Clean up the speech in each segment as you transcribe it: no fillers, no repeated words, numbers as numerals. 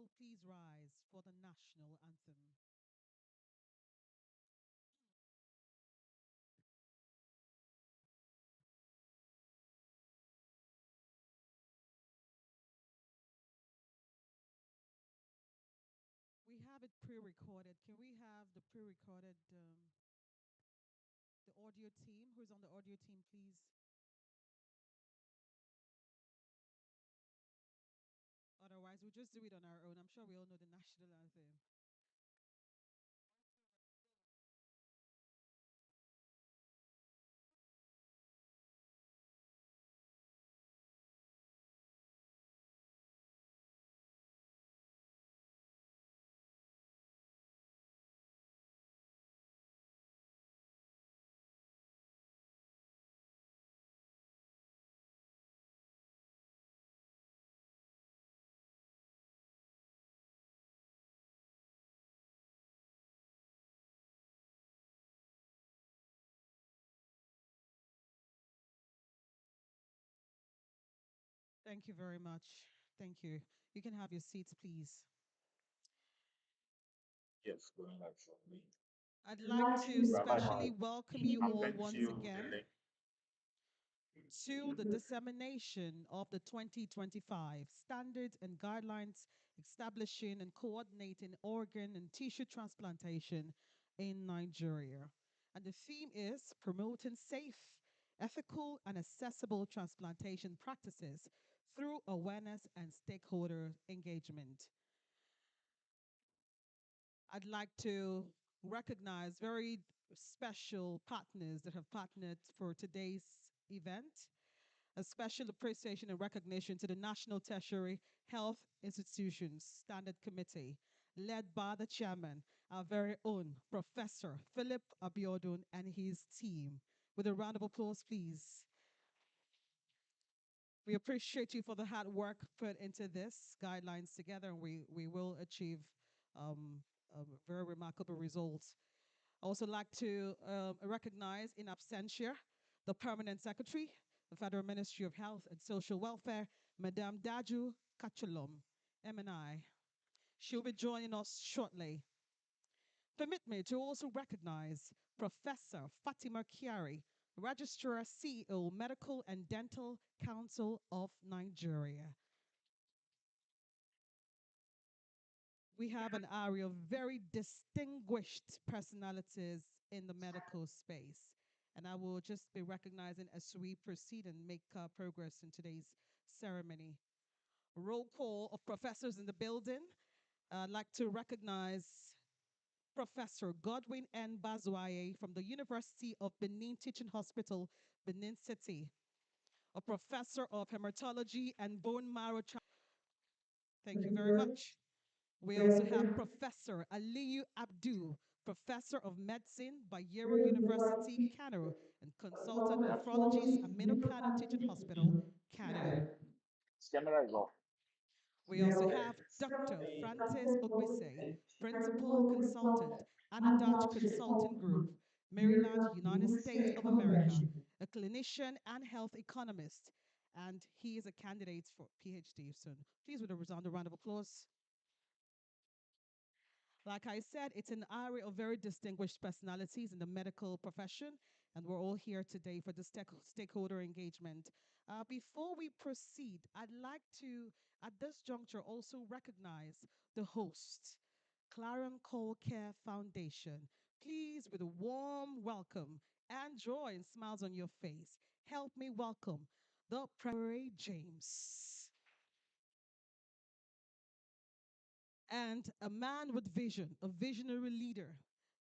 all please rise for the national anthem? We have it pre-recorded. Can we have the pre-recorded, the audio team? Who's on the audio team, please? Otherwise, we'll just do it on our own. I'm sure we all know the national anthem. Thank you very much. Thank you. You can have your seats, please. Yes, go ahead, actually. I'd I'd like like to to specially specially welcome you all send once you the again link. to the dissemination of the 2025 standards and guidelines establishing and coordinating organ and tissue transplantation in Nigeria. And the theme is promoting safe, ethical, and accessible transplantation practices through awareness and stakeholder engagement. I'd like to recognize very special partners that have partnered for today's event. A special appreciation and recognition to the National Tertiary Health Institutions Standard Committee, led by the chairman, our very own Professor Philip Abiodun and his team. With a round of applause, please. We appreciate you for the hard work put into this guidelines together, and we will achieve very remarkable results. I also like to recognize in absentia the permanent secretary, the Federal Ministry of Health and Social Welfare, Madame Daju Kachalom, MNI. She'll be joining us shortly. Permit me to also recognize Professor Fatima Kiari, Registrar CEO, Medical and Dental Council of Nigeria. We have an area of very distinguished personalities in the medical space. And I will just be recognizing as we proceed and make progress in today's ceremony. Roll call of professors in the building. I'd like to recognize Professor Godwin N. Bazwaye from the University of Benin Teaching Hospital, Benin City, a professor of hematology and bone marrow. Thank you very much. We also have Professor Aliyu Abdu, Professor of Medicine, Bayero University, Kano, and consultant nephrologist, Amino Kano Teaching Hospital, Kano. Camera is off. We also have Dr. Francis Ogbise, Principal Consultant, Anadach Consulting Group, Maryland, United States of America, a clinician and health economist, and he is a candidate for PhD soon. Please, with a resounding round of applause. Like I said, it's an area of very distinguished personalities in the medical profession, and we're all here today for the stakeholder engagement. Before we proceed, I'd like to, at this juncture, also recognize the host, Clarion Cole Care Foundation. Please, with a warm welcome and joy and smiles on your face, help me welcome the Prairie James. And a man with vision, a visionary leader,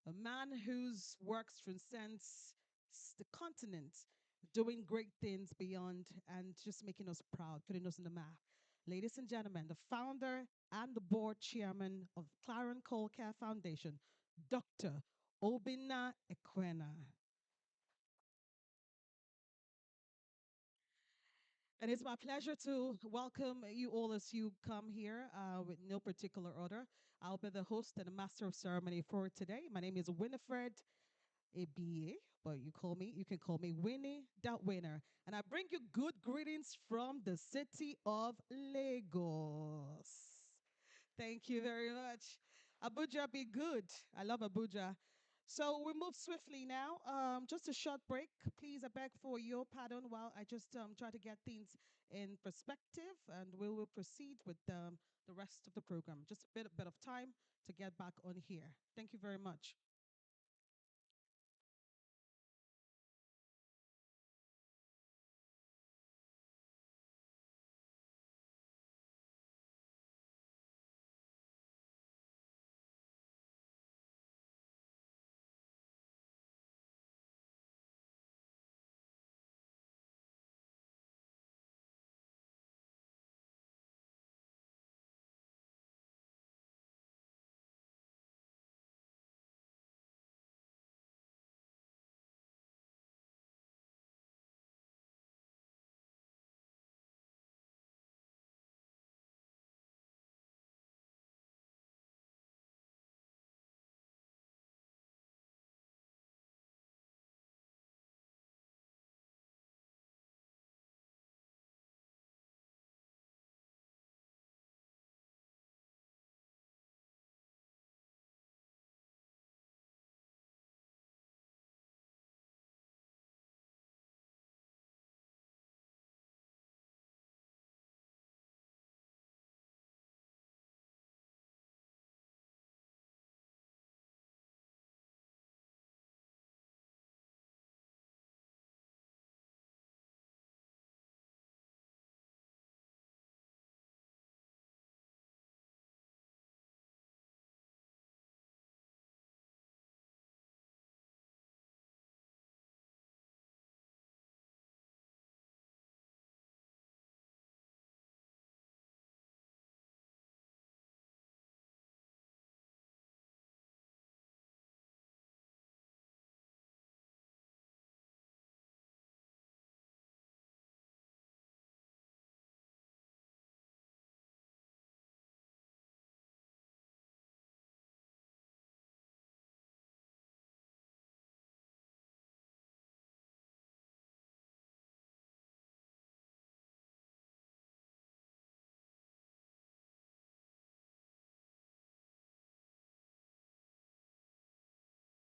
a man whose works transcends the continent, doing great things beyond and just making us proud, putting us on the map. Ladies and gentlemen, the founder and the board chairman of Clarion Cole Care Foundation, Dr. Obina Ekwena. And it's my pleasure to welcome you all as you come here with no particular order. I'll be the host and the master of ceremony for today. My name is Winifred Ebie, but you can call me Winnie that winner. And I bring you good greetings from the city of Lagos. Thank you very much. Abuja be good. I love Abuja. So we move swiftly now. Just a short break. Please, I beg for your pardon while I just try to get things in perspective, and we will proceed with the rest of the program. Just a bit of time to get back on here. Thank you very much.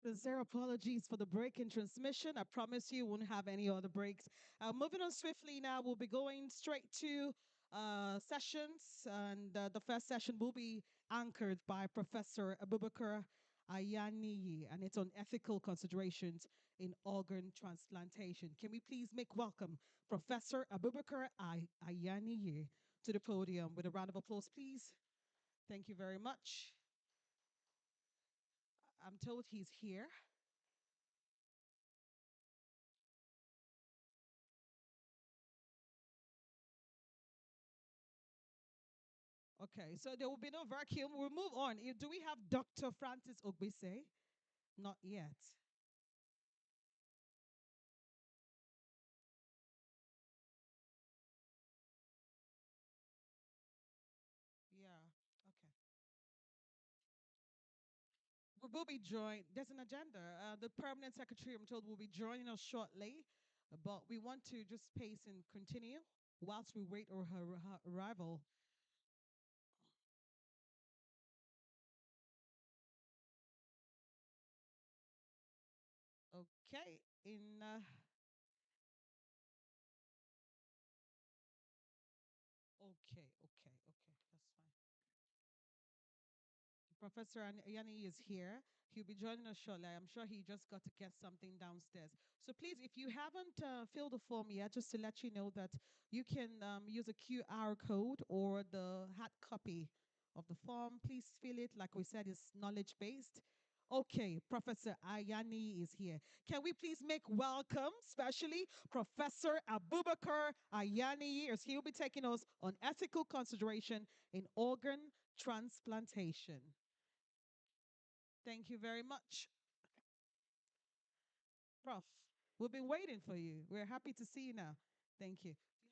Sincere apologies for the break in transmission. I promise you won't have any other breaks. Moving on swiftly now, we'll be going straight to sessions, and the first session will be anchored by Professor Abubakar Ayaniyi, and it's on ethical considerations in organ transplantation. Can we please make welcome Professor Abubakar Ayaniyi to the podium with a round of applause, please? Thank you very much. I'm told he's here. Okay, so there will be no vacuum. We'll move on. Do we have Dr. Francis Ogbese? Not yet. Yeah. Okay. We will be joined. There's an agenda. The permanent secretary, I'm told, will be joining us shortly, but we want to just pace and continue whilst we wait for her arrival. Okay. Okay. That's fine. Professor Yanni is here. He'll be joining us shortly. I'm sure he just got to get something downstairs. So please, if you haven't filled the form yet, just to let you know that you can use a QR code or the hard copy of the form. Please fill it. Like we said, it's knowledge based. Okay, Professor Ayani is here. Can we please make welcome, especially Professor Abubakar Ayani, as he'll be taking us on ethical consideration in organ transplantation. Thank you very much, Prof. We've been waiting for you. We're happy to see you now. Thank you. Do you have your slides?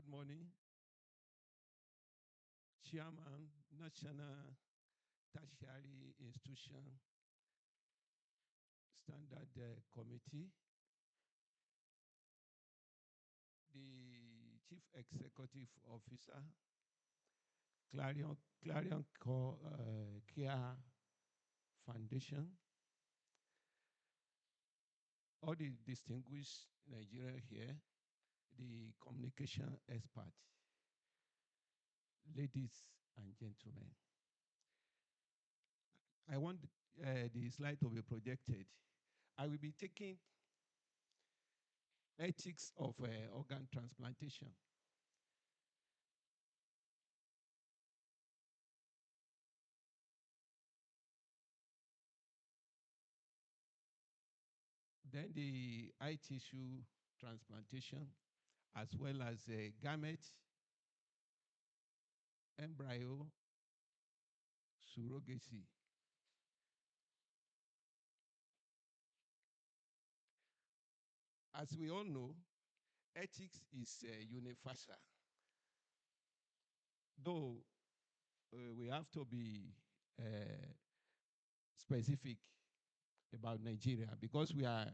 morning, Chairman, National Tertiary Institution Standard Committee, the Chief Executive Officer, Clarion Care Foundation, all the distinguished Nigerians here, the communication experts, ladies and gentlemen. I want the slide to be projected. I will be taking ethics of organ transplantation. Then the eye tissue transplantation, as well as gamete, embryo, surrogacy. As we all know, ethics is universal. Though we have to be specific about Nigeria because we are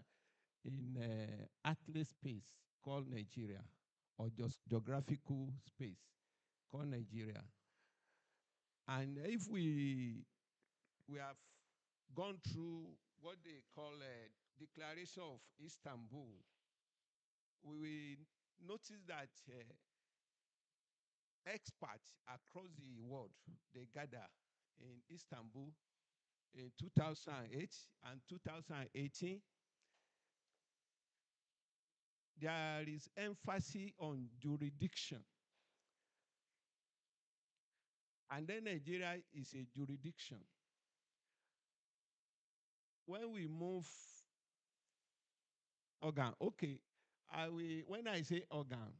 in atlas space called Nigeria, or just geographical space called Nigeria. And if we have gone through what they call a Declaration of Istanbul, we will notice that experts across the world, they gather in Istanbul in 2008 and 2018. There is emphasis on jurisdiction. And then Nigeria is a jurisdiction. When we move organ, okay, when I say organ,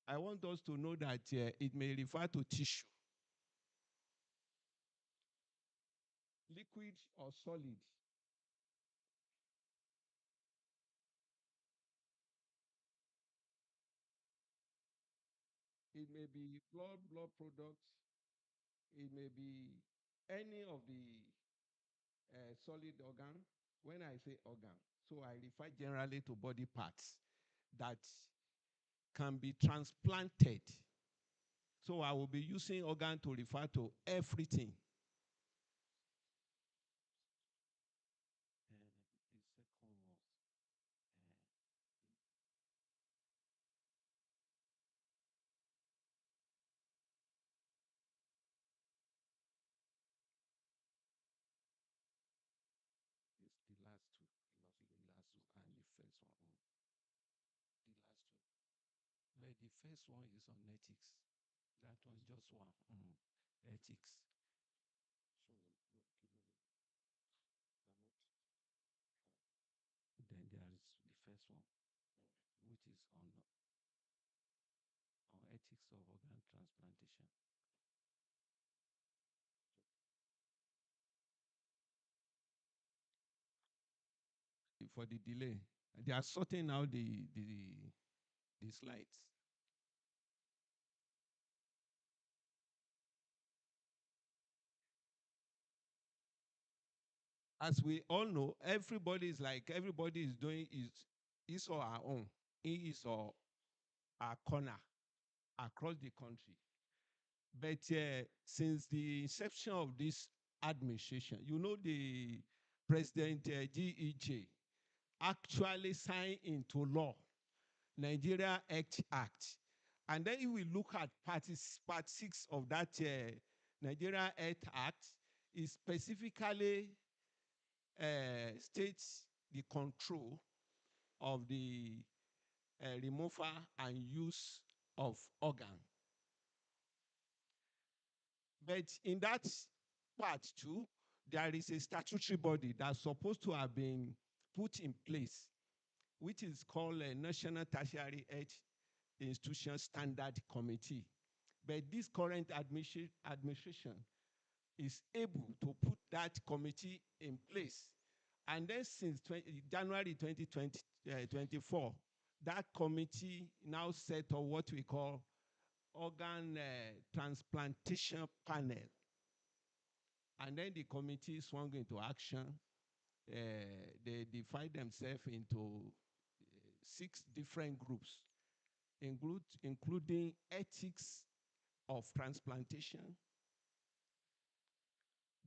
I want us to know that it may refer to tissue, liquid or solid. It may be blood products. It may be any of the solid organ. When I say organ, so I refer generally to body parts that can be transplanted. So I will be using organ to refer to everything. The second was it's the last two, the last two, and the first one. The last two. But the first one is on ethics. That was just one. Ethics. So, then there is the first one, which is on ethics of organ transplantation. For the delay, they are sorting out the slides. As we all know, everybody is doing his or her own, in his or her corner across the country. But since the inception of this administration, you know, the President GEJ actually signed into law Nigeria Act. And then if we look at part 6 of that Nigeria Act, it specifically states the control of the removal and use of organ. But in that part too, there is a statutory body that's supposed to have been put in place, which is called a National Tertiary Health Institution Standard Committee. But this current administration is able to put that committee in place. And then since January 2024, that committee now set up what we call organ transplantation panel. And then the committee swung into action. They divide themselves into 6 different groups, including ethics of transplantation,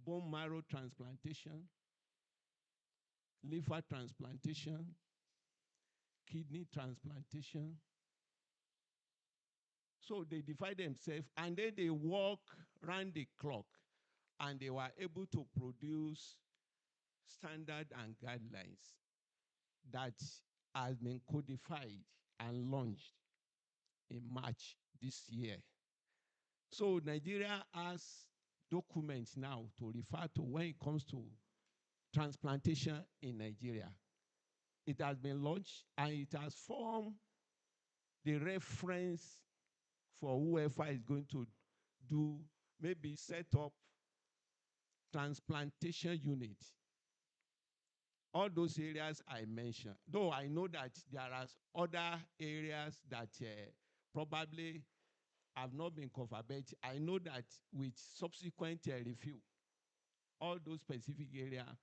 bone marrow transplantation, liver transplantation, kidney transplantation. So they divide themselves and then they work round the clock, and they were able to produce standard and guidelines that has been codified and launched in March this year. So Nigeria has documents now to refer to when it comes to transplantation in Nigeria. It has been launched and it has formed the reference for whoever is going to do, maybe set up transplantation unit. All those areas I mentioned, though I know that there are other areas that probably have not been covered, but I know that with subsequent review, all those specific areas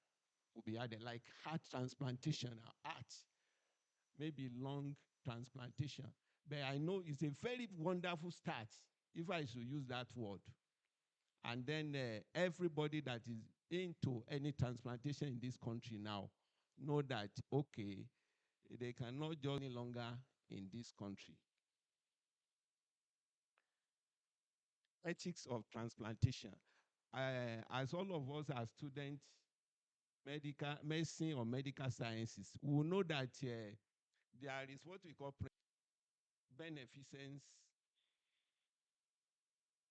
will be added, like heart transplantation, heart, maybe lung transplantation. But I know it's a very wonderful start, if I should use that word. And then everybody that is into any transplantation in this country now know that, okay, they cannot just any longer in this country. Ethics of transplantation. As all of us are students, medicine or medical sciences, we will know that there is what we call beneficence,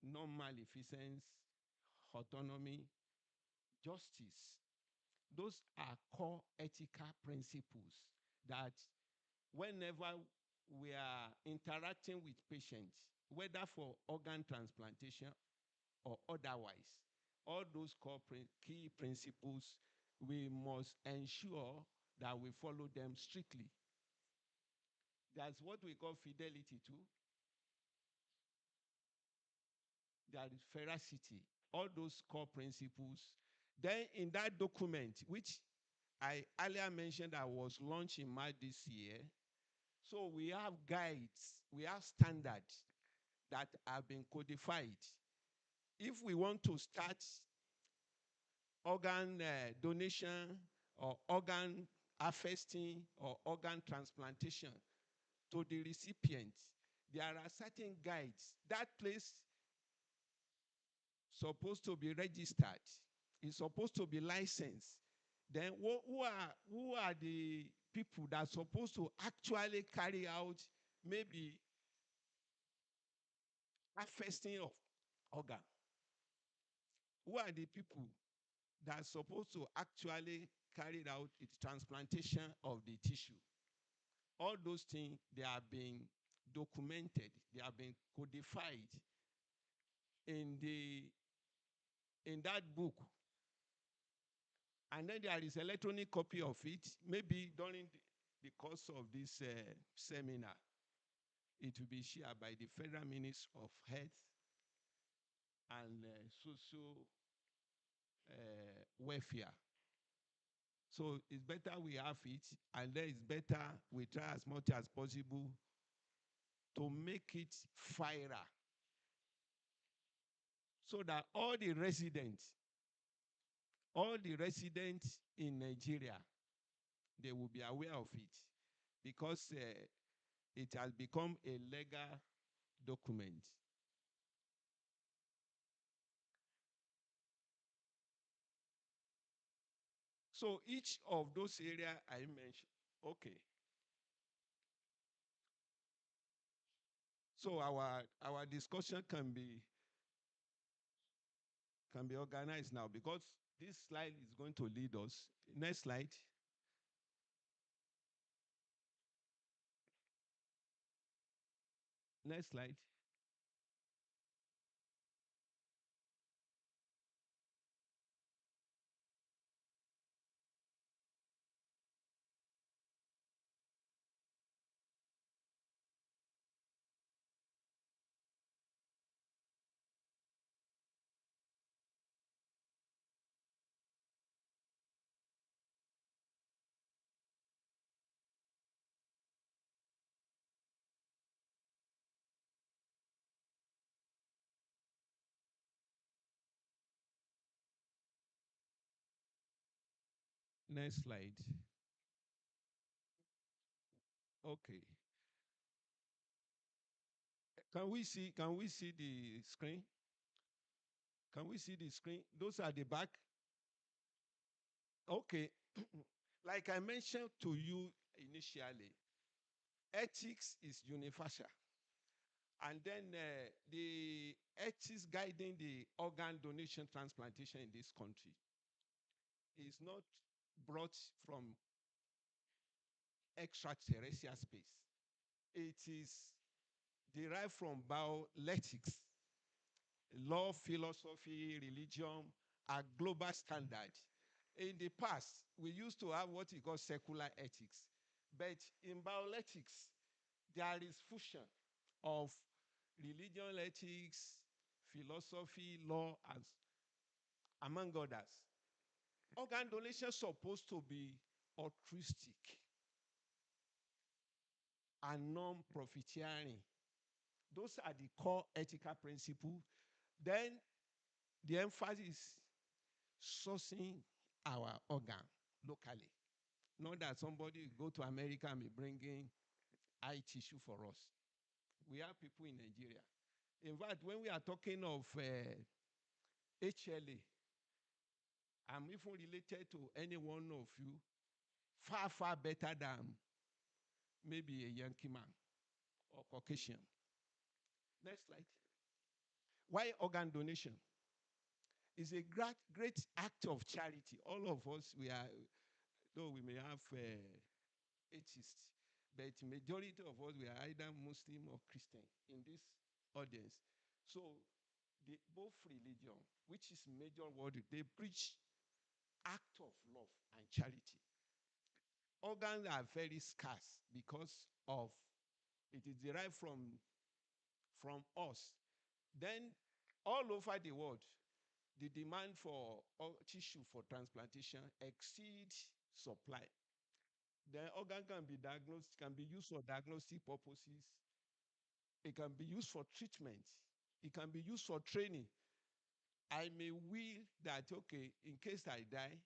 non-maleficence, autonomy, justice. Those are core ethical principles that whenever we are interacting with patients, whether for organ transplantation or otherwise, all those core key principles, we must ensure that we follow them strictly. That's what we call fidelity too. There is veracity, all those core principles. Then in that document, which I earlier mentioned that was launched in March this year, so we have guides, we have standards that have been codified. If we want to start organ donation or organ harvesting or organ transplantation to the recipient, there are certain guides. That place supposed to be registered. It's supposed to be licensed. Then who are the people that are supposed to actually carry out maybe harvesting of organ? Who are the people that are supposed to actually carry out the transplantation of the tissue? All those things, they are being documented, they have been codified in that book. And then there is electronic copy of it. Maybe during the course of this seminar, it will be shared by the Federal Ministry of Health and Social Welfare. So it's better we have it, and then it's better we try as much as possible to make it fairer, so that all the residents in Nigeria, they will be aware of it, because it has become a legal document. So each of those areas I mentioned, okay. So our discussion can be organized now, because this slide is going to lead us. Next slide. Next slide. Next slide. Okay. Can we see the screen? Can we see the screen? Those are the back. Okay. Like I mentioned to you initially, ethics is universal. And then the ethics guiding the organ donation transplantation in this country is not brought from extraterrestrial space. It is derived from bioethics, law, philosophy, religion, are global standard. In the past, we used to have what we call secular ethics. But in bioethics, there is fusion of religion ethics, philosophy, law, and among others. Organ donation is supposed to be altruistic and non-profiteering. Those are the core ethical principles. Then the emphasis is sourcing our organ locally. Not that somebody go to America and be bringing eye tissue for us. We have people in Nigeria. In fact, when we are talking of HLA, I'm even related to any one of you far, far better than maybe a Yankee man or Caucasian. Next slide. Why organ donation? It's a great act of charity. All of us, we are, though we may have atheists, but majority of us, we are either Muslim or Christian in this audience. So both religion, which is major word, they preach act of love and charity. Organs are very scarce because of it is derived from us. Then all over the world, the demand for tissue for transplantation exceeds supply. The organ can be diagnosed, can be used for diagnostic purposes. It can be used for treatment. It can be used for training. I may will that, okay, in case I die,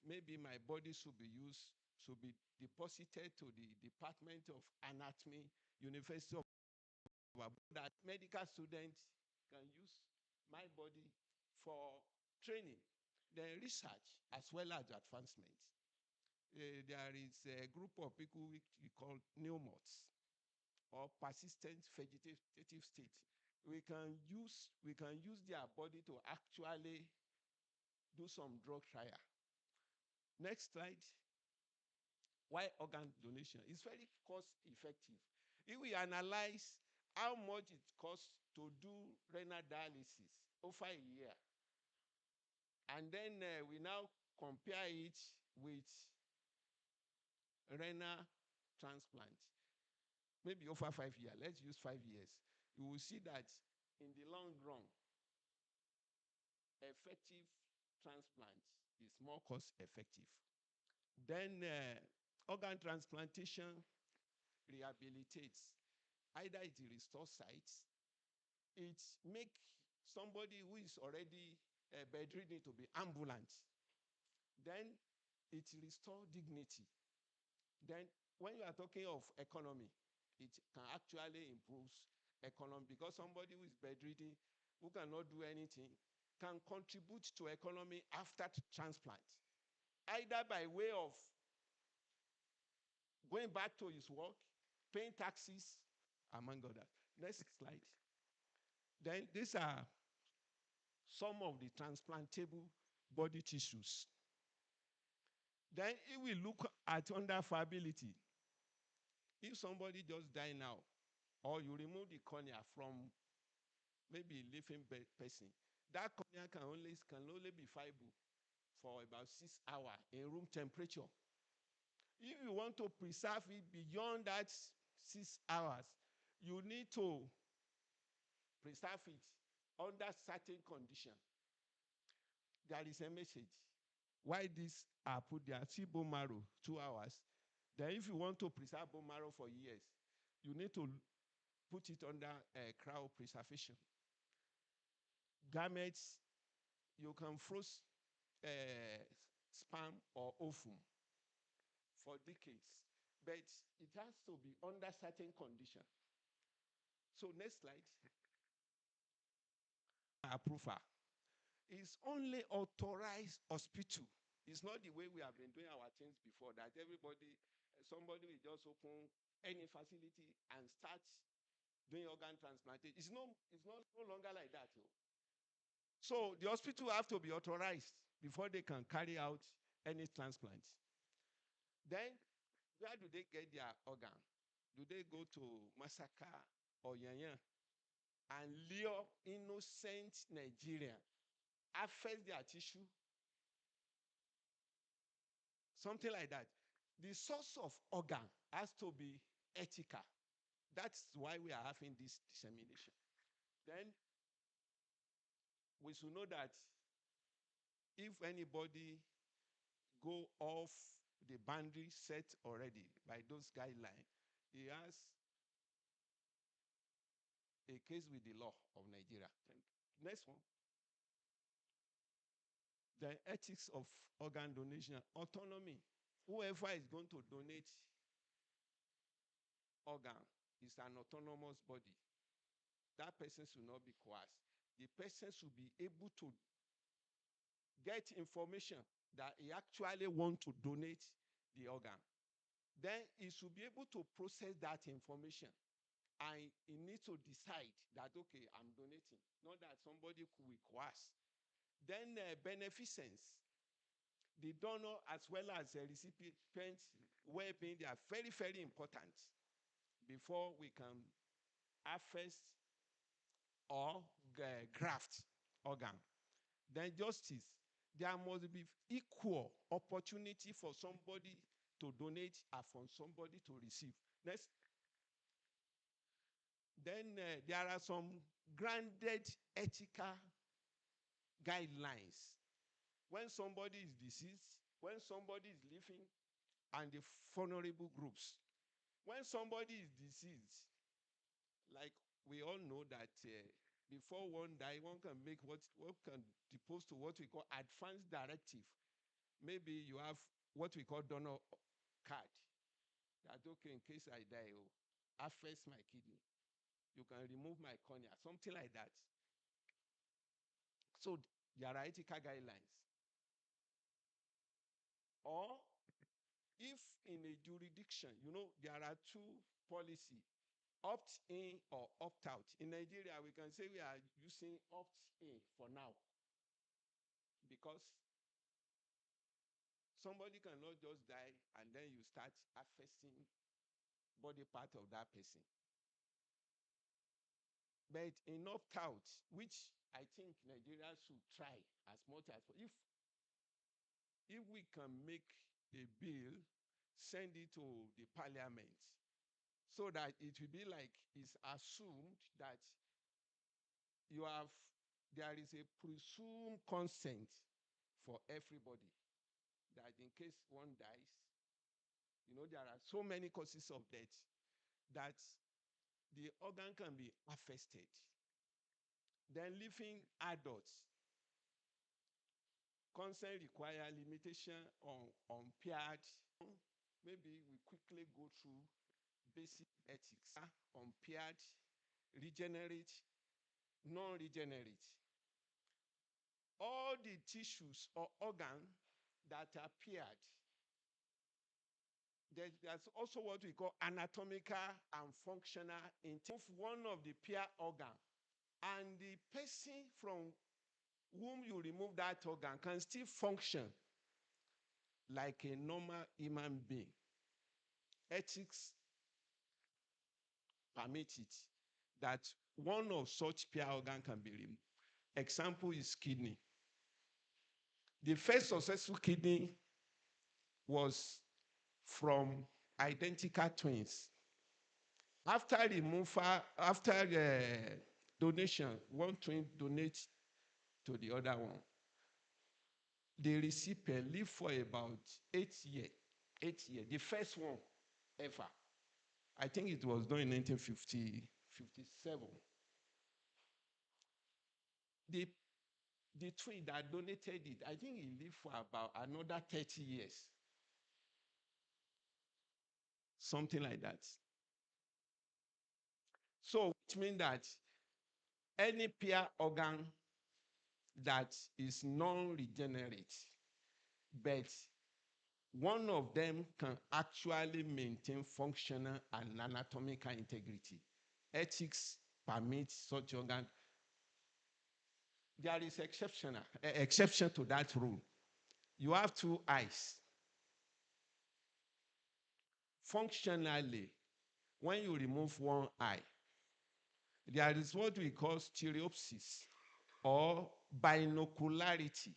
maybe my body should be used, should be deposited to the Department of Anatomy, University of that medical students can use my body for training, then research as well as advancement. There is a group of people which we call pneumots or persistent vegetative state. We can use their body to actually do some drug trial. Next slide. Why organ donation? It's very cost effective. If we analyze how much it costs to do renal dialysis over a year, and then we now compare it with renal transplant, maybe over 5 years, let's use 5 years, you will see that in the long run, effective transplant is more cost effective. Then organ transplantation rehabilitates. Either it restores sight, it make somebody who is already bedridden to be ambulant. Then it restores dignity. Then when you are talking of economy, it can actually improve economy because somebody who is bedridden, who cannot do anything, can contribute to economy after transplant, either by way of going back to his work, paying taxes, among others. Next slide. Then these are some of the transplantable body tissues. Then if we look at under viability, if somebody just die now, or you remove the cornea from maybe a living person, that cornea can only be viable for about 6 hours in room temperature. If you want to preserve it beyond that 6 hours, you need to preserve it under certain condition. There is a message. Why these are put there? See bone marrow, 2 hours. Then if you want to preserve bone marrow for years, you need to put it under cryopreservation. Gametes, you can freeze sperm or ovum for decades, but it has to be under certain conditions. So next slide. Approval is only authorized hospital. It's not the way we have been doing our things before, that somebody will just open any facility and start doing organ transplantation. It's no longer like that. So the hospital have to be authorized before they can carry out any transplant. Then where do they get their organ? Do they go to Masaka or Yanya and lure innocent Nigerian, affect their tissue? Something like that. The source of organ has to be ethical. That's why we are having this dissemination. Then we should know that if anybody go off the boundary set already by those guidelines, he has a case with the law of Nigeria. Next one. The ethics of organ donation, autonomy. Whoever is going to donate organ is an autonomous body. That person should not be coerced. The person should be able to get information that he actually wants to donate the organ. Then he should be able to process that information. And he needs to decide that, okay, I'm donating. Not that somebody could coerce. Then beneficence. The donor as well as the recipient well-being, they are very, very important before we can harvest or graft organ. Then justice. There must be equal opportunity for somebody to donate and for somebody to receive. Next. Then there are some grounded ethical guidelines. When somebody is deceased, when somebody is living, and the vulnerable groups. When somebody is deceased, like we all know that before one die, one can make what can depose to what we call advanced directive. Maybe you have what we call donor card. That, okay, in case I die, affect my kidney. You can remove my cornea, something like that. So there are ethical guidelines. Or if in a jurisdiction, there are two policies, opt-in or opt-out. In Nigeria, we can say we are using opt-in for now because somebody cannot just die and then you start affecting body part of that person. But in opt-out, which I think Nigeria should try as much as if we can make a bill, send it to the parliament so that it will be like it's assumed that there is a presumed consent for everybody, that in case one dies, there are so many causes of death that the organ can be affected. Then living adults, consent require limitation on paired. Maybe we quickly go through basic ethics. Unpaired, regenerate, non-regenerate. All the tissues or organs that are paired. There's also what we call anatomical and functional intent. One of the pair organ, and the person from whom you remove that organ can still function like a normal human being. Ethics permit it that one of such pair organ can be removed. Example is kidney. The first successful kidney was from identical twins. After removal, after donation, one twin donates to the other one. The recipient lived for about 8 years. 8 years. The first one ever. I think it was done in 1957. the twin that donated it, I think he lived for about another 30 years. Something like that. So, which means that any peer organ that is non-regenerate, but one of them can actually maintain functional and anatomical integrity. Ethics permits such organ. There is exception to that rule. You have two eyes. Functionally, when you remove one eye, there is what we call stereopsis or binocularity.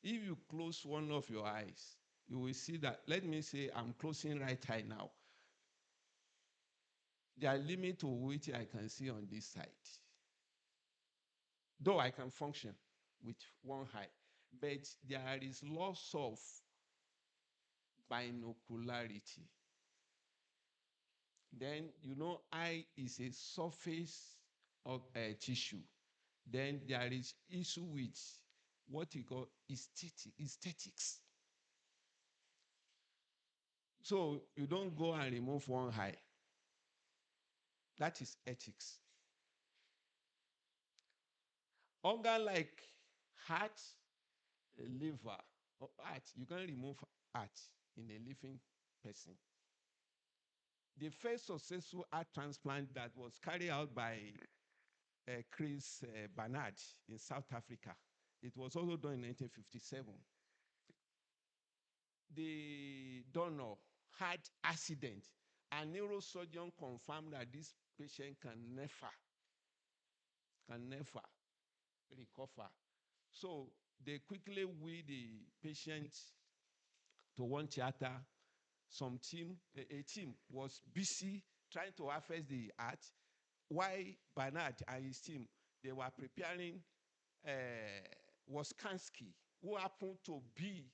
If you close one of your eyes, you will see that, let me say I'm closing right eye now. There are limits to which I can see on this side. Though I can function with one eye, but there is loss of binocularity. Then, eye is a surface of tissue. Then there is issue with what you call aesthetics. So you don't go and remove one eye. That is ethics. Organ like heart, liver, or heart, you can remove heart in a living person. The first successful heart transplant that was carried out by Chris Barnard in South Africa, it was also done in 1957. The donor had accident, and neurosurgeon confirmed that this patient can never recover. So they quickly wheel the patient to one theater. A team was busy trying to harvest the heart, while Bernard and his team, they were preparing Woskansky, who happened to be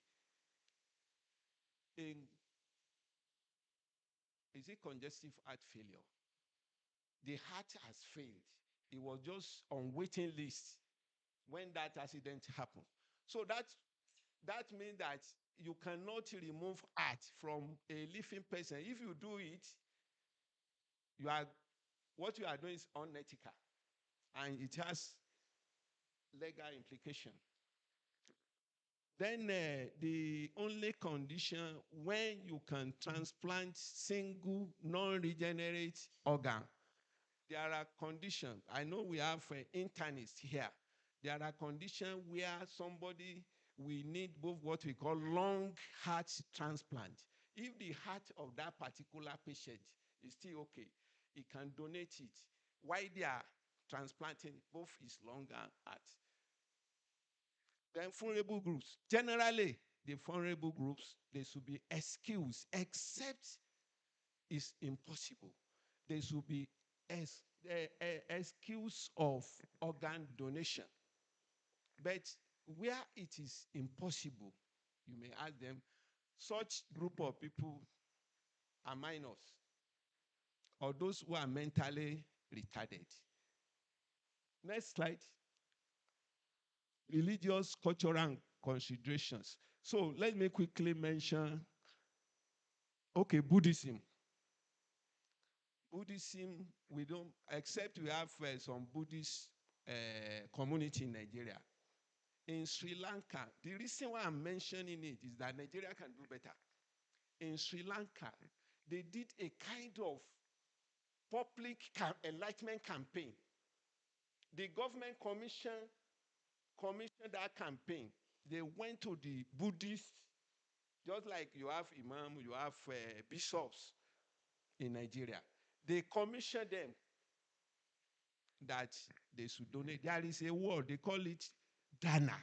in, is it congestive heart failure? The heart has failed. It was just on waiting list when that accident happened. So that means that you cannot remove heart from a living person. If you do it, what you are doing is unethical, and it has legal implication. Then the only condition when you can transplant single non-regenerate organ, there are conditions. I know we have internists here. There are conditions where somebody will need both what we call long heart transplant. If the heart of that particular patient is still okay, he can donate it. While they are transplanting both his lung and heart. Then vulnerable groups. Generally, the vulnerable groups, they should be excused, except it's impossible. They should be excuse of organ donation. But where it is impossible, you may ask them, such group of people are minors or those who are mentally retarded. Next slide. Religious, cultural, and considerations. So let me quickly mention, okay, Buddhism. Buddhism, we don't, except we have some Buddhist community in Nigeria. In Sri Lanka, the reason why I'm mentioning it is that Nigeria can do better. In Sri Lanka, they did a kind of public enlightenment campaign. The government commissioned that campaign. They went to the Buddhists, just like you have imam, you have bishops in Nigeria. They commissioned them that they should donate. There is a word, they call it dana.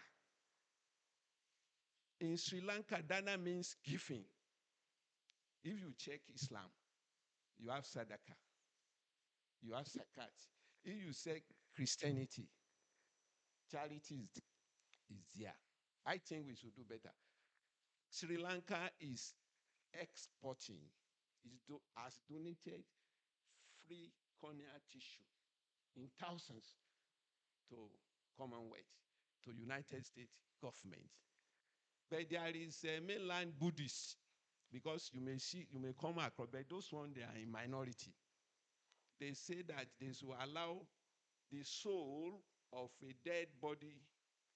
In Sri Lanka, dana means giving. If you check Islam, you have sadaqah, you have zakat. If you check Christianity, charity is there. I think we should do better. Sri Lanka is exporting, has donated free corneal tissue in thousands to Commonwealth. to United States government. But there is a mainland Buddhist, because you may come across, but those ones, they are in minority. They say that they should allow the soul of a dead body,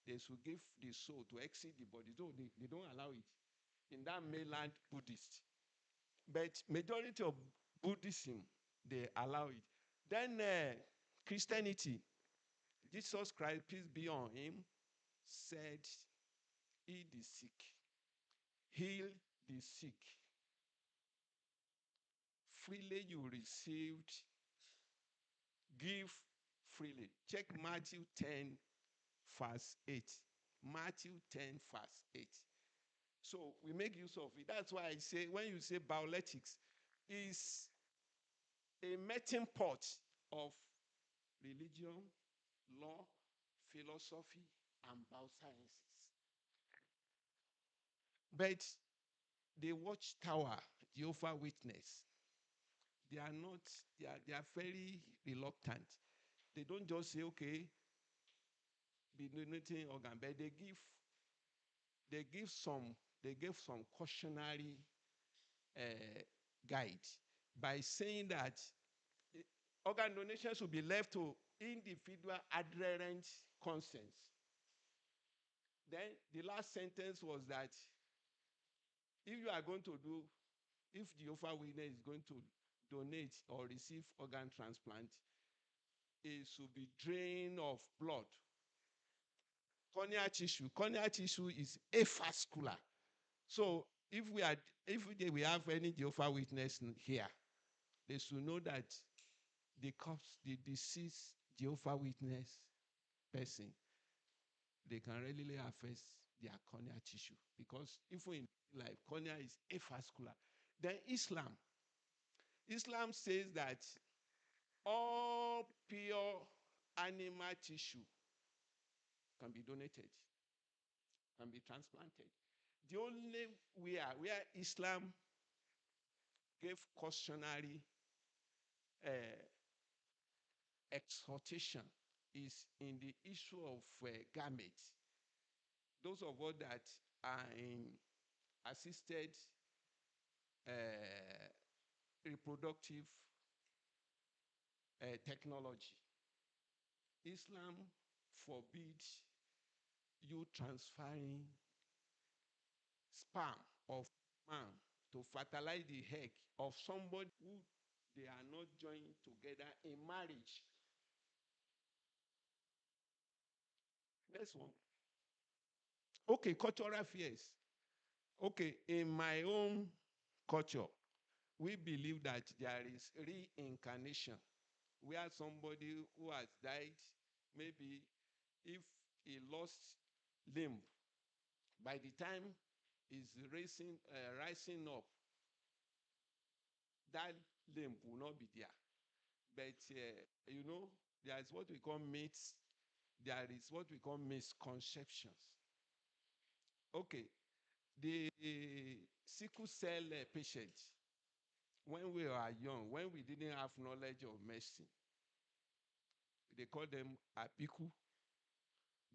they should give the soul to exit the body. So they don't allow it in that mainland Buddhist. But majority of Buddhism, they allow it. Then Christianity, Jesus Christ, peace be on him, said, heal the sick, heal the sick. Freely you received, give freely. Check Matthew 10, verse 8. Matthew 10, verse 8. So we make use of it. That's why I say, when you say bioethics, is a melting pot of religion, law, philosophy, and biosciences. But the watchtower, Jehovah Witness, they are not, they are very reluctant. They don't just say, okay, be donating organ, but they give some cautionary guide by saying that organ donation should be left to individual adherent consent. Then the last sentence was that if you are going to do, if Jehovah Witness is going to donate or receive organ transplant, it should be drained of blood. Corneal tissue is avascular. So if we have any Jehovah Witness here, they should know that the deceased Jehovah Witness person, they can readily affect their corneal tissue, because if we like cornea is avascular. Then Islam says that all pure animal tissue can be donated, can be transplanted. The only where Islam gave cautionary exhortation is in the issue of gametes. Those of us that are in assisted reproductive technology, Islam forbids you transferring sperm of man to fertilize the egg of somebody who they are not joined together in marriage. Next one. Okay, cultural fears. Okay, in my own culture, we believe that there is reincarnation, where somebody who has died, maybe if he lost limb, by the time he's rising up, that limb will not be there. But there is what we call myths. There is what we call misconceptions. Okay, the sickle cell patient, when we were young, when we didn't have knowledge of medicine, they call them apiku,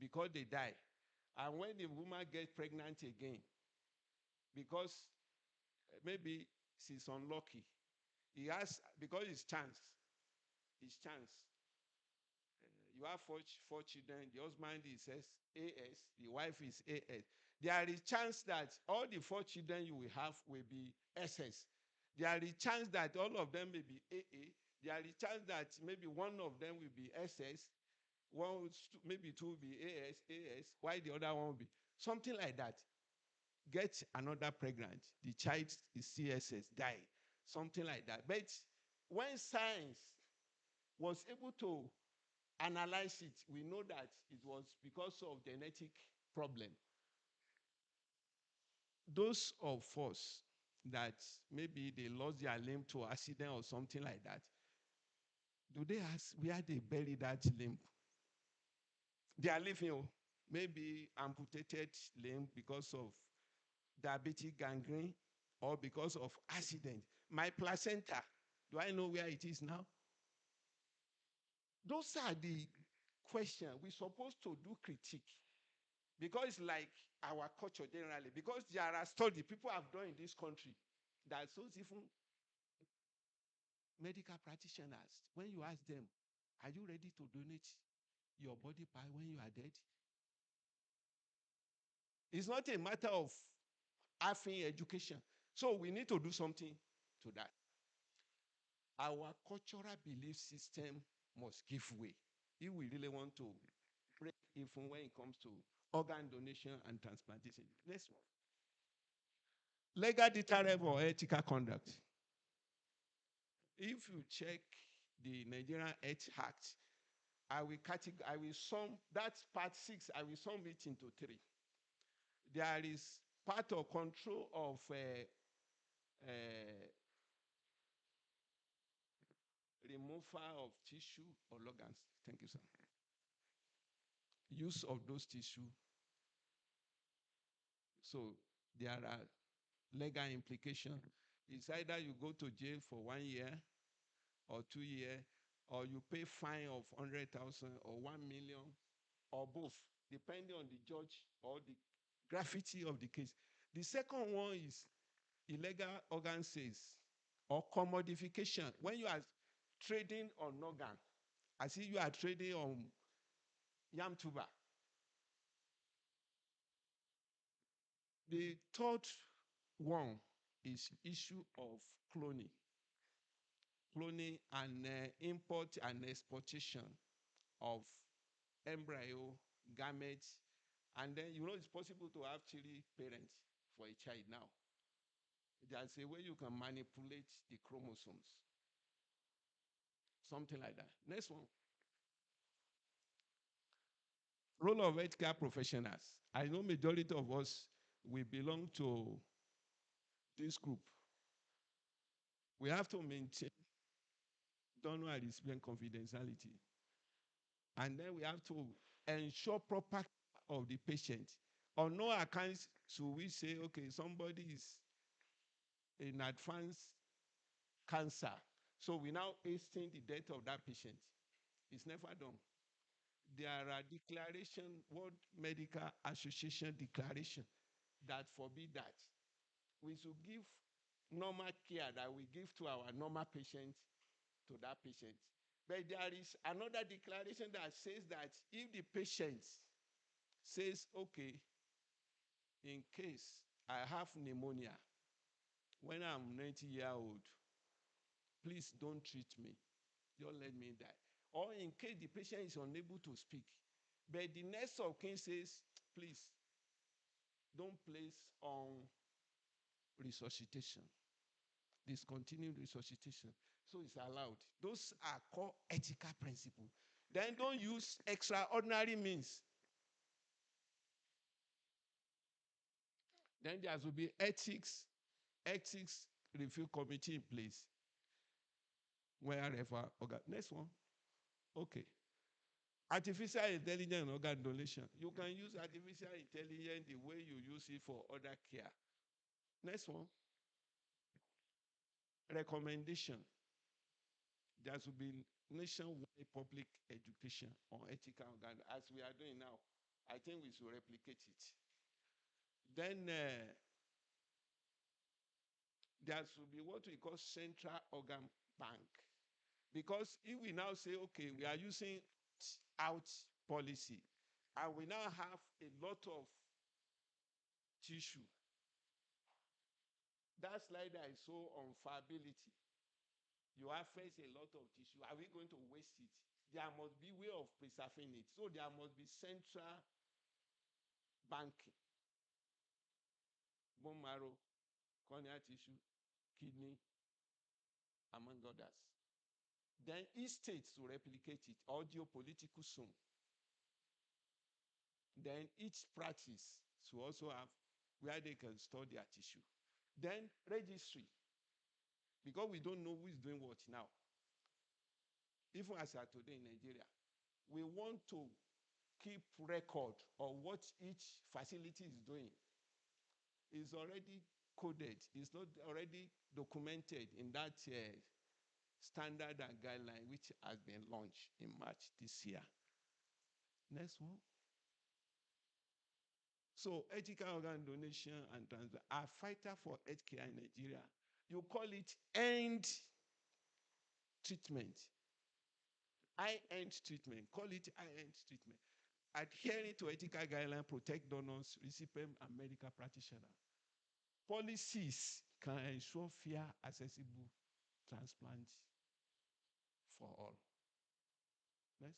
because they die. And when the woman gets pregnant again, because maybe she's unlucky, because it's chance. It's chance. You have four children. The husband is AS. The wife is AS. There is chance that all the four children you will have will be SS. There is chance that all of them may be AA. There is chance that maybe one of them will be SS. Maybe two will be AS, while the other one will be something like that. Get another pregnant. The child is CSS, die. Something like that. But when science was able to analyze it, we know that it was because of genetic problem. Those of us that maybe they lost their limb to accident or something like that, do they ask where they bury that limb? They are living, maybe amputated limb because of diabetic gangrene or because of accident. My placenta, do I know where it is now? Those are the questions. We're supposed to do critique. Because it's like our culture generally, because there are studies people have done in this country that shows even medical practitioners, when you ask them, are you ready to donate your body part when you are dead? It's not a matter of having education. So we need to do something to that. Our cultural belief system must give way if we really want to break even when it comes to organ donation and transplantation. Next one. Legal deterrent or ethical conduct. If you check the Nigerian Health Act, I will sum that's part 6. I will sum it into 3. There is part of control of removal of tissue or organs. Thank you, sir. Use of those tissue. So there are legal implications. It's either you go to jail for 1 year or 2 years, or you pay fine of 100,000 or 1 million, or both, depending on the judge or the gravity of the case. The second one is illegal organ sales or commodification. When you are trading on organ, as if you are trading on yam tuber. The third one is issue of cloning. Cloning and import and exportation of embryo, gametes, and then it's possible to have 3 parents for a child now. There's a way you can manipulate the chromosomes. Something like that. Next one. Role of healthcare professionals. I know majority of us, we belong to this group. We have to maintain, don't know how to explain confidentiality. And then we have to ensure proper care of the patient. On no account should we say, okay, somebody is in advanced cancer, so we now hasten the death of that patient. It's never done. There are declaration, World Medical Association declaration that forbid that. We should give normal care that we give to our normal patient to that patient. But there is another declaration that says that if the patient says, okay, in case I have pneumonia when I'm 90 years old, please don't treat me. Don't let me die. Or in case the patient is unable to speak, but the nurse of kin says, please don't place on resuscitation. Discontinue resuscitation. So it's allowed. Those are called ethical principles. Then don't use extraordinary means. Then there will be ethics review committee in place. Wherever. Okay. Next one. Okay. Artificial intelligence and organ donation. You can use artificial intelligence the way you use it for other care. Next one. Recommendation. There should be nationwide public education on ethical organ, as we are doing now. I think we should replicate it. Then there should be what we call central organ bank. Because if we now say, okay, we are using out policy, and we now have a lot of tissue, that slide is so on viability. You have faced a lot of tissue. Are we going to waste it? There must be way of preserving it. So there must be central banking. Bone marrow, corneal tissue, kidney, among others. Then each state to replicate it, audio political zone. Then each practice to also have where they can store their tissue. Then registry, because we don't know who is doing what now. Even as at today in Nigeria, we want to keep record of what each facility is doing. It's already coded. It's not already documented in that standard and guideline which has been launched in March this year. Next one. So ethical organ donation and transplant are fighter for healthcare in Nigeria. You call it end treatment. High-end treatment. Call it high-end treatment. Adhering to ethical guidelines, protect donors, recipients, and medical practitioners. Policies can ensure fair, accessible transplant for all. Yes.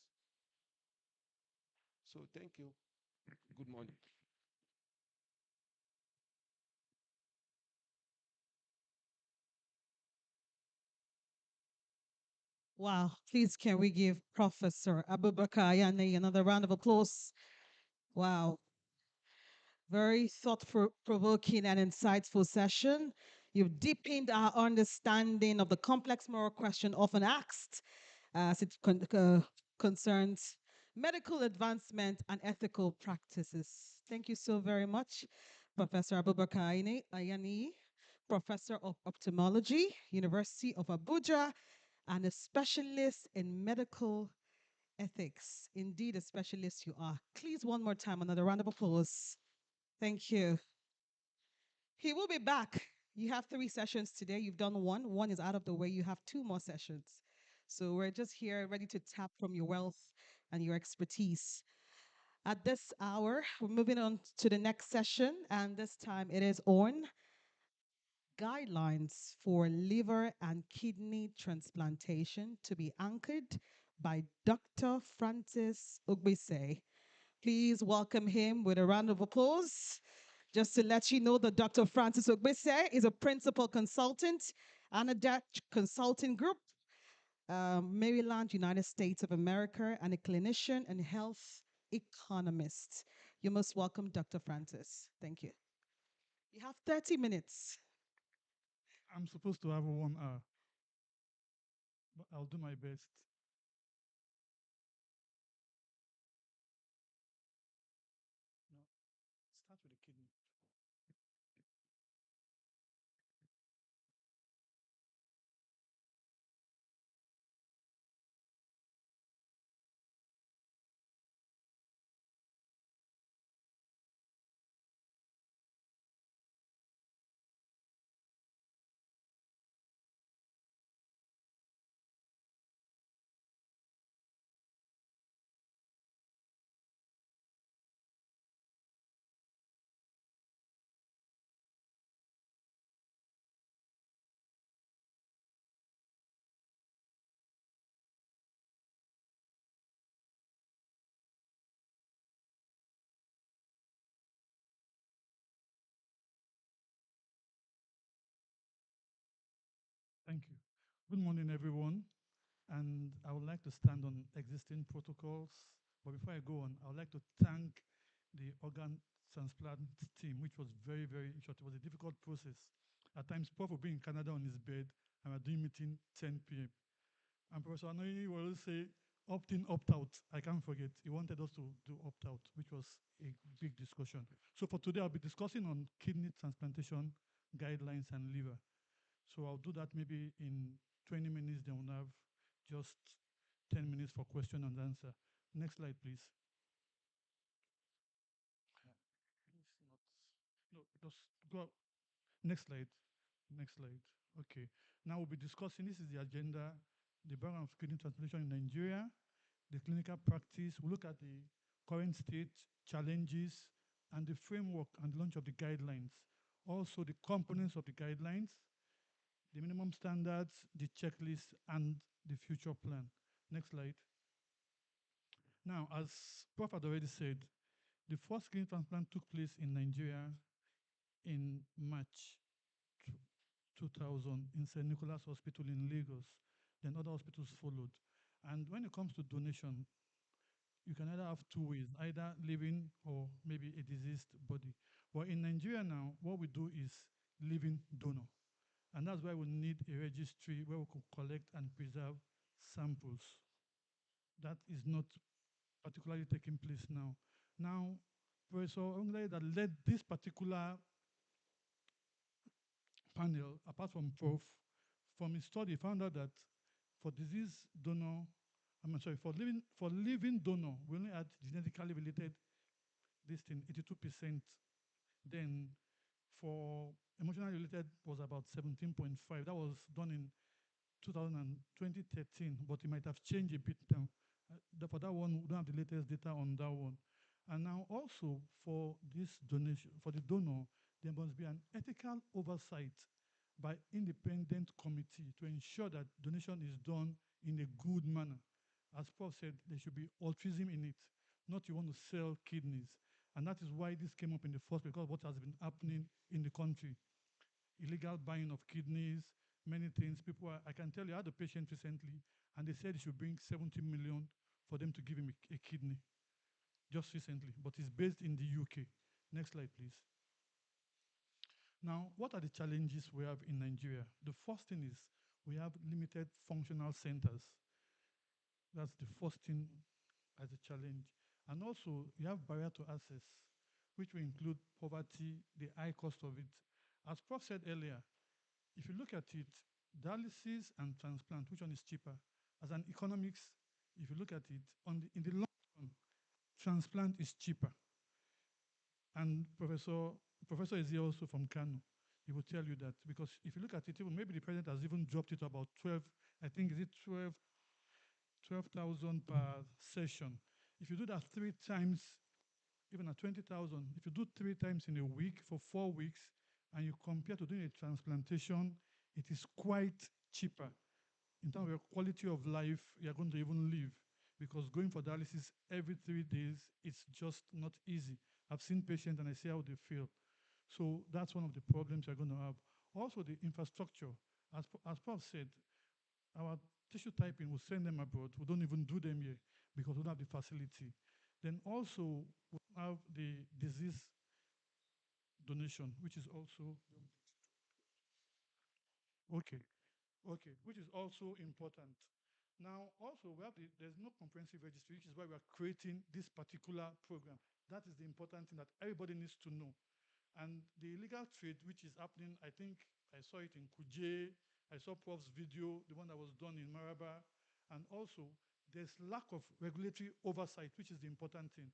So thank you. Good morning. Wow. Please, can we give Professor Abubakar Ayane another round of applause? Wow. Very thought provoking and insightful session. You've deepened our understanding of the complex moral question often asked as it concerns medical advancement and ethical practices. Thank you so very much, Professor Abubakar Ayani, Professor of Ophthalmology, University of Abuja, and a specialist in medical ethics. Indeed, a specialist you are. Please, one more time, another round of applause. Thank you. He will be back. You have 3 sessions today. You've done one. One is out of the way. You have 2 more sessions. So we're just here ready to tap from your wealth and your expertise. At this hour, we're moving on to the next session, and this time it is on guidelines for liver and kidney transplantation to be anchored by Dr. Francis Ugbise. Please welcome him with a round of applause. Just to let you know that Dr. Francis Ugbise is a principal consultant and a Dutch consulting group, Maryland, United States of America, and a clinician and health economist. You're most welcome, Dr. Francis. Thank you. You have 30 minutes. I'm supposed to have 1 hour, but I'll do my best. No, start with the kidney. Thank you. Good morning, everyone. And I would like to stand on existing protocols. But before I go on, I would like to thank the organ transplant team, which was very, very short. It was a difficult process. At times, Prof would be in Canada on his bed, and we're doing meeting 10 p.m. And Professor Anoyi will always say, opt in, opt out. I can't forget. He wanted us to do opt out, which was a big discussion. So for today, I'll be discussing on kidney transplantation guidelines and liver. So I'll do that maybe in 20 minutes, then we'll have just 10 minutes for question and answer. Next slide, please. Please not, no, just go. Next slide. Next slide. Okay. Now we'll be discussing, this is the agenda, the background of kidney transplantation in Nigeria, the clinical practice. We'll look at the current state, challenges, and the framework and the launch of the guidelines. Also the components of the guidelines, the minimum standards, the checklist, and the future plan. Next slide. Now, as Prof had already said, the first kidney transplant took place in Nigeria in March 2000 in St. Nicholas Hospital in Lagos. Then other hospitals followed. And when it comes to donation, you can either have 2 ways, either living or maybe a diseased body. But in Nigeria now, what we do is living donor. And that's why we need a registry where we could collect and preserve samples. That is not particularly taking place now. Now, Professor Ongle that led this particular panel, apart from Prof, from his study, found out that for disease donor, for living donor, we only had genetically related this thing, 82%. Then for emotionally related was about 17.5. That was done in 2013, but it might have changed a bit now. For that one, we don't have the latest data on that one. And now also for this donation, for the donor, there must be an ethical oversight by independent committee to ensure that donation is done in a good manner. As Prof said, there should be altruism in it, not you want to sell kidneys. And that is why this came up in the first, because what has been happening in the country. Illegal buying of kidneys, many things. I can tell you, I had a patient recently, and they said they should bring 70 million for them to give him a kidney, just recently, but it's based in the UK. Next slide, please. Now, what are the challenges we have in Nigeria? The first thing is we have limited functional centers. That's the first thing as a challenge. And also, you have barrier to access, which will include poverty, the high cost of it. As Prof said earlier, if you look at it, dialysis and transplant, which one is cheaper? As an economics, if you look at it, in the long run, transplant is cheaper. And Professor is here also from Kano. He will tell you that, because if you look at it, even maybe the president has even dropped it to about 12, I think, is it 12,000 per session. If you do that 3 times, even at 20,000, if you do 3 times in a week for 4 weeks, and you compare to doing a transplantation, it is quite cheaper. In terms of your quality of life, you're going to even live, because going for dialysis every 3 days, it's just not easy. I've seen patients and I see how they feel. So that's one of the problems you're going to have. Also, the infrastructure. As Prof said, our tissue typing will send them abroad. We don't even do them here because we don't have the facility. Then also, we have the disease donation, which is also okay. Okay, which is also important. Now, also, there's no comprehensive registry, which is why we are creating this particular program. That is the important thing that everybody needs to know. And the illegal trade, which is happening, I think I saw it in Kuje, I saw Prof's video, the one that was done in Maraba, and also there's lack of regulatory oversight, which is the important thing.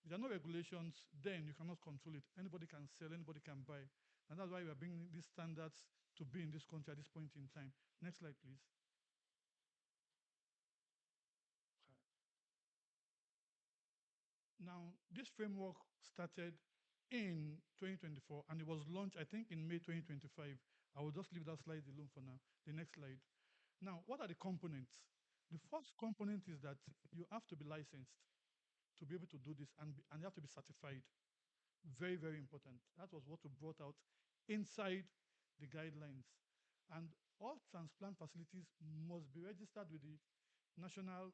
If there are no regulations, then you cannot control it. Anybody can sell, anybody can buy. And that's why we are bringing these standards to be in this country at this point in time. Next slide, please. Now, this framework started in 2024 and it was launched, I think, in May 2025. I will just leave that slide alone for now. The next slide. Now, what are the components? The first component is that you have to be licensed to be able to do this, and you have to be certified. Very, very important. That was what we brought out inside the guidelines. And all transplant facilities must be registered with the national,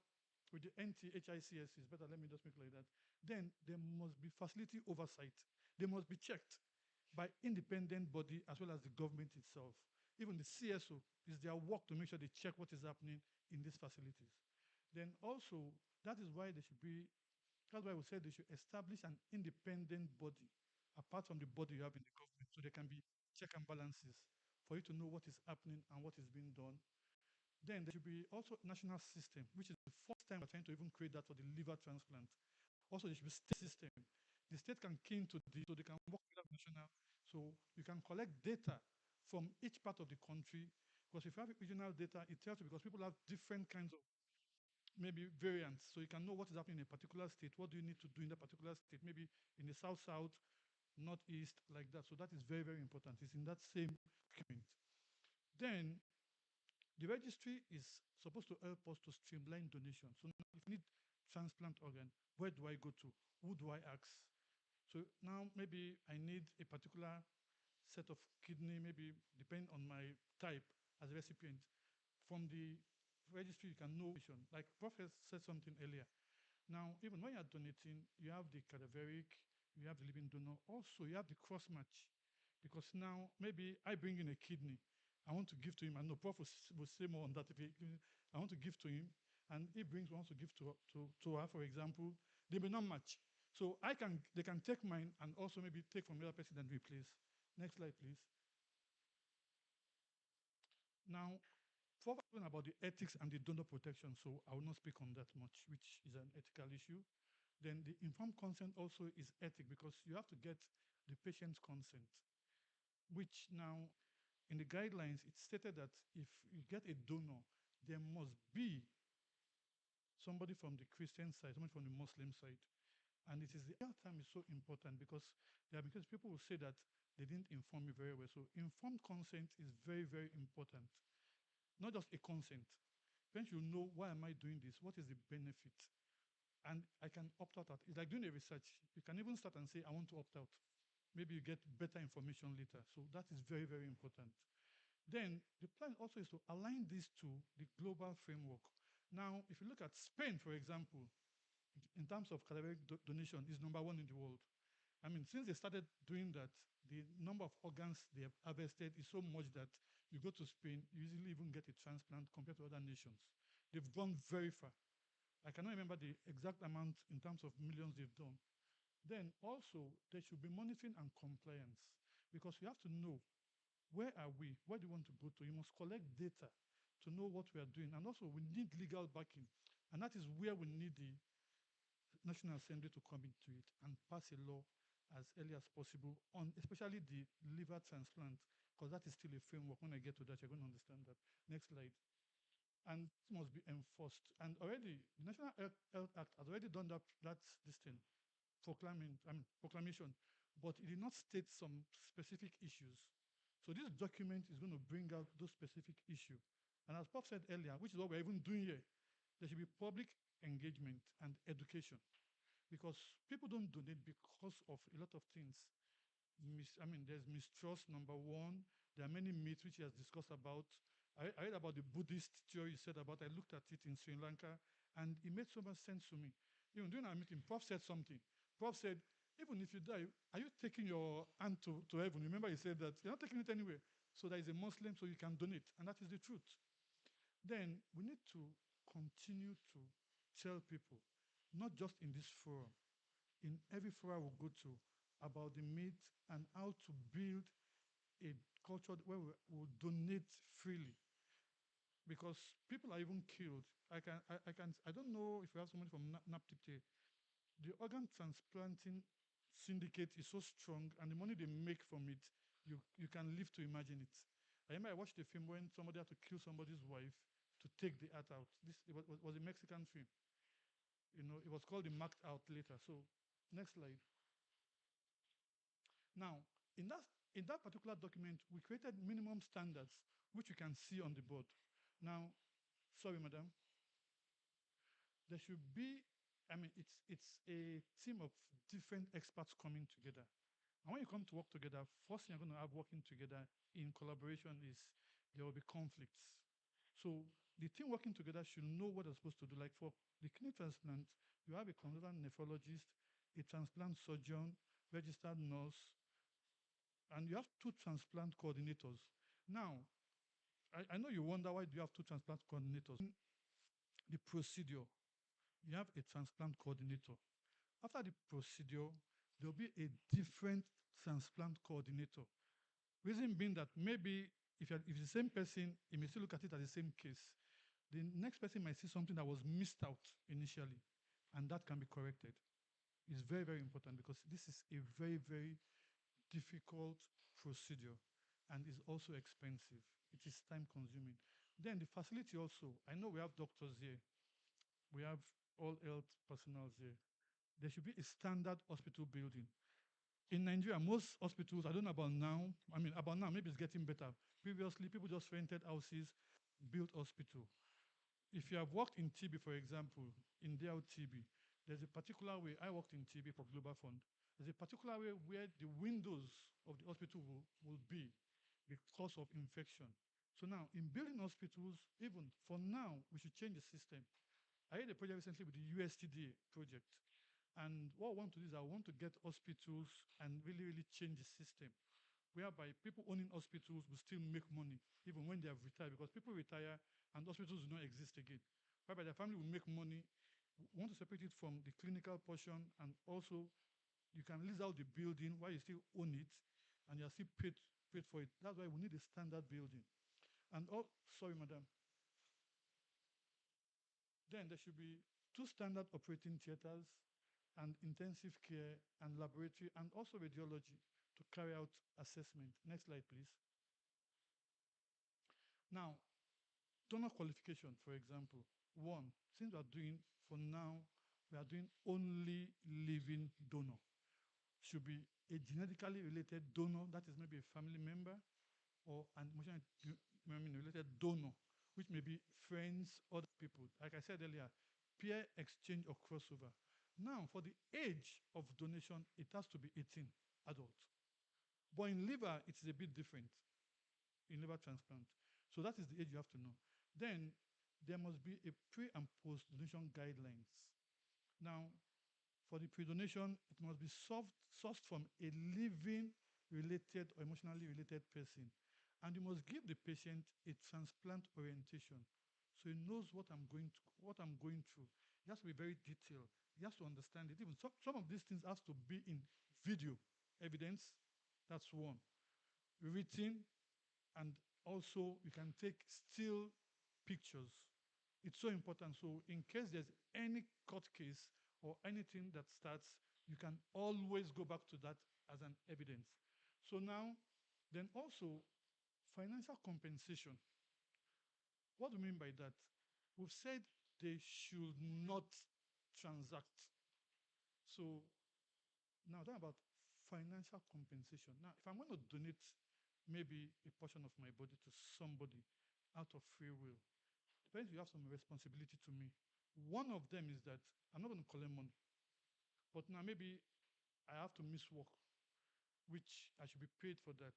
with the NTHICS, is better, let me just make it like that. Then there must be facility oversight. They must be checked by independent body as well as the government itself. Even the CSO, is their work to make sure they check what is happening in these facilities. Then also, that is why they should be, that's why we said they should establish an independent body apart from the body you have in the government, so there can be check and balances for you to know what is happening and what is being done. Then there should be also national system, which is the first time we're trying to even create that for the liver transplant. Also, there should be state system. The state can key into this, so they can work with the national. So you can collect data from each part of the country. Because if you have regional data, it tells you, because people have different kinds of maybe variants. So you can know what is happening in a particular state. What do you need to do in that particular state? Maybe in the south, northeast, like that. So that is very, very important. It's in that same document. Then the registry is supposed to help us to streamline donation. So now if I need transplant organ, where do I go to? Who do I ask? So now maybe I need a particular set of kidney, maybe depending on my type as a recipient. From the registry, you can know, like Professor said something earlier. Now, even when you're donating, you have the cadaveric, you have the living donor. Also, you have the cross match. Because now, maybe I bring in a kidney. I want to give to him. I know Prof will say more on that. I want to give to him, and he wants to give to her, for example, they may not match. So they can take mine and also maybe take from the other person and replace. Next slide, please. Now, Prof about the ethics and the donor protection, so I will not speak on that much, which is an ethical issue. Then the informed consent also is ethic because you have to get the patient's consent, which now in the guidelines, it's stated that if you get a donor, there must be somebody from the Christian side, somebody from the Muslim side. And it is the time is so important because because people will say that they didn't inform me very well. So informed consent is very, very important. Not just a consent. When you know why am I doing this? What is the benefit? And I can opt out. It's like doing a research. You can even start and say, I want to opt out. Maybe you get better information later. So that is very, very important. Then the plan also is to align this to the global framework. Now, if you look at Spain, for example, in terms of cadaveric donation, is number one in the world. I mean, since they started doing that, the number of organs they have harvested is so much that you go to Spain, you usually even get a transplant compared to other nations. They've gone very far. I cannot remember the exact amount in terms of millions they've done. Then also, there should be monitoring and compliance because we have to know where are we? Where do you want to go to? You must collect data to know what we are doing. And also, we need legal backing. And that is where we need the National Assembly to come into it and pass a law as early as possible on especially the liver transplant, because that is still a framework. When I get to that, you're going to understand that. Next slide. And it must be enforced. And already, the National Health Act has already done this thing, proclamation, but it did not state some specific issues. So this document is going to bring out those specific issues. And as Prof said earlier, which is what we're even doing here, there should be public engagement and education because people don't donate because of a lot of things. There's mistrust, number one. There are many myths which he has discussed about. I read about the Buddhist theory you said about. I looked at it in Sri Lanka, and it made so much sense to me. Even during our meeting, Prof said something. Prof said, even if you die, are you taking your hand to heaven? Remember, he said that you're not taking it anywhere. So there is a Muslim, so you can donate, and that is the truth. Then we need to continue to tell people, not just in this forum, in every forum we go to, about the myth and how to build a culture where we will donate freely. Because people are even killed. I don't know if we have somebody from NAPTIP. The organ transplanting syndicate is so strong, and the money they make from it, you can live to imagine it. I remember I watched a film when somebody had to kill somebody's wife to take the heart out. Was a Mexican film. It was called the Marked Out later. So, next slide. Now, in that particular document, we created minimum standards, which you can see on the board. Now, sorry, madam. There should be, it's a team of different experts coming together. And when you come to work together, first thing you're going to have working together in collaboration is there will be conflicts. So the team working together should know what they're supposed to do. Like for the kidney transplant, you have a consultant nephrologist, a transplant surgeon, registered nurse, and you have two transplant coordinators. Now, I know you wonder why do you have two transplant coordinators. In the procedure, you have a transplant coordinator. After the procedure, there'll be a different transplant coordinator. Reason being that maybe if it's the same person, you may still look at it as the same case. The next person might see something that was missed out initially, and that can be corrected. It's very, very important because this is a very, very difficult procedure and is also expensive. It is time consuming. Then the facility also, I know we have doctors here, we have all health personnel here. There should be a standard hospital building. In Nigeria, most hospitals, I don't know about now, about now, maybe it's getting better. Previously, people just rented houses, built hospital. If you have worked in TB, for example, in DL TB, there's a particular way, I worked in TB for Global Fund, there's a particular way where the windows of the hospital will be because of infection. So now, in building hospitals, even for now, we should change the system. I had a project recently with the USTDA project. And what I want to do is I want to get hospitals and really, really change the system, whereby people owning hospitals will still make money, even when they have retired, because people retire and hospitals do not exist again. Whereby their family will make money. We want to separate it from the clinical portion, and also you can lease out the building while you still own it, and you're still paid for it. That's why we need a standard building. And sorry, madam. Then there should be two standard operating theaters and intensive care and laboratory and also radiology to carry out assessment. Next slide, please. Now, donor qualification, for example. One, since we are doing, for now, we are doing only living donor. Should be a genetically related donor, that is maybe a family member, or an emotionally related donor, which may be friends, other people. Like I said earlier, peer exchange or crossover. Now, for the age of donation, it has to be 18, adult. But in liver, it's a bit different in liver transplant. So that is the age you have to know. Then there must be a pre and post donation guidelines. Now, for the pre-donation, it must be sourced from a living related or emotionally related person. And you must give the patient a transplant orientation. So he knows what I'm going through. He has to be very detailed. He has to understand it. Even some of these things has to be in video evidence. That's one. Written, and also you can take still pictures. It's so important. So in case there's any court case or anything that starts, you can always go back to that as an evidence. So now, then also financial compensation. What do we mean by that? We've said they should not transact. So now talking about financial compensation. Now, if I'm going to donate maybe a portion of my body to somebody out of free will, the parents will have some responsibility to me. One of them is that I'm not going to collect money, but now maybe I have to miss work, which I should be paid for that.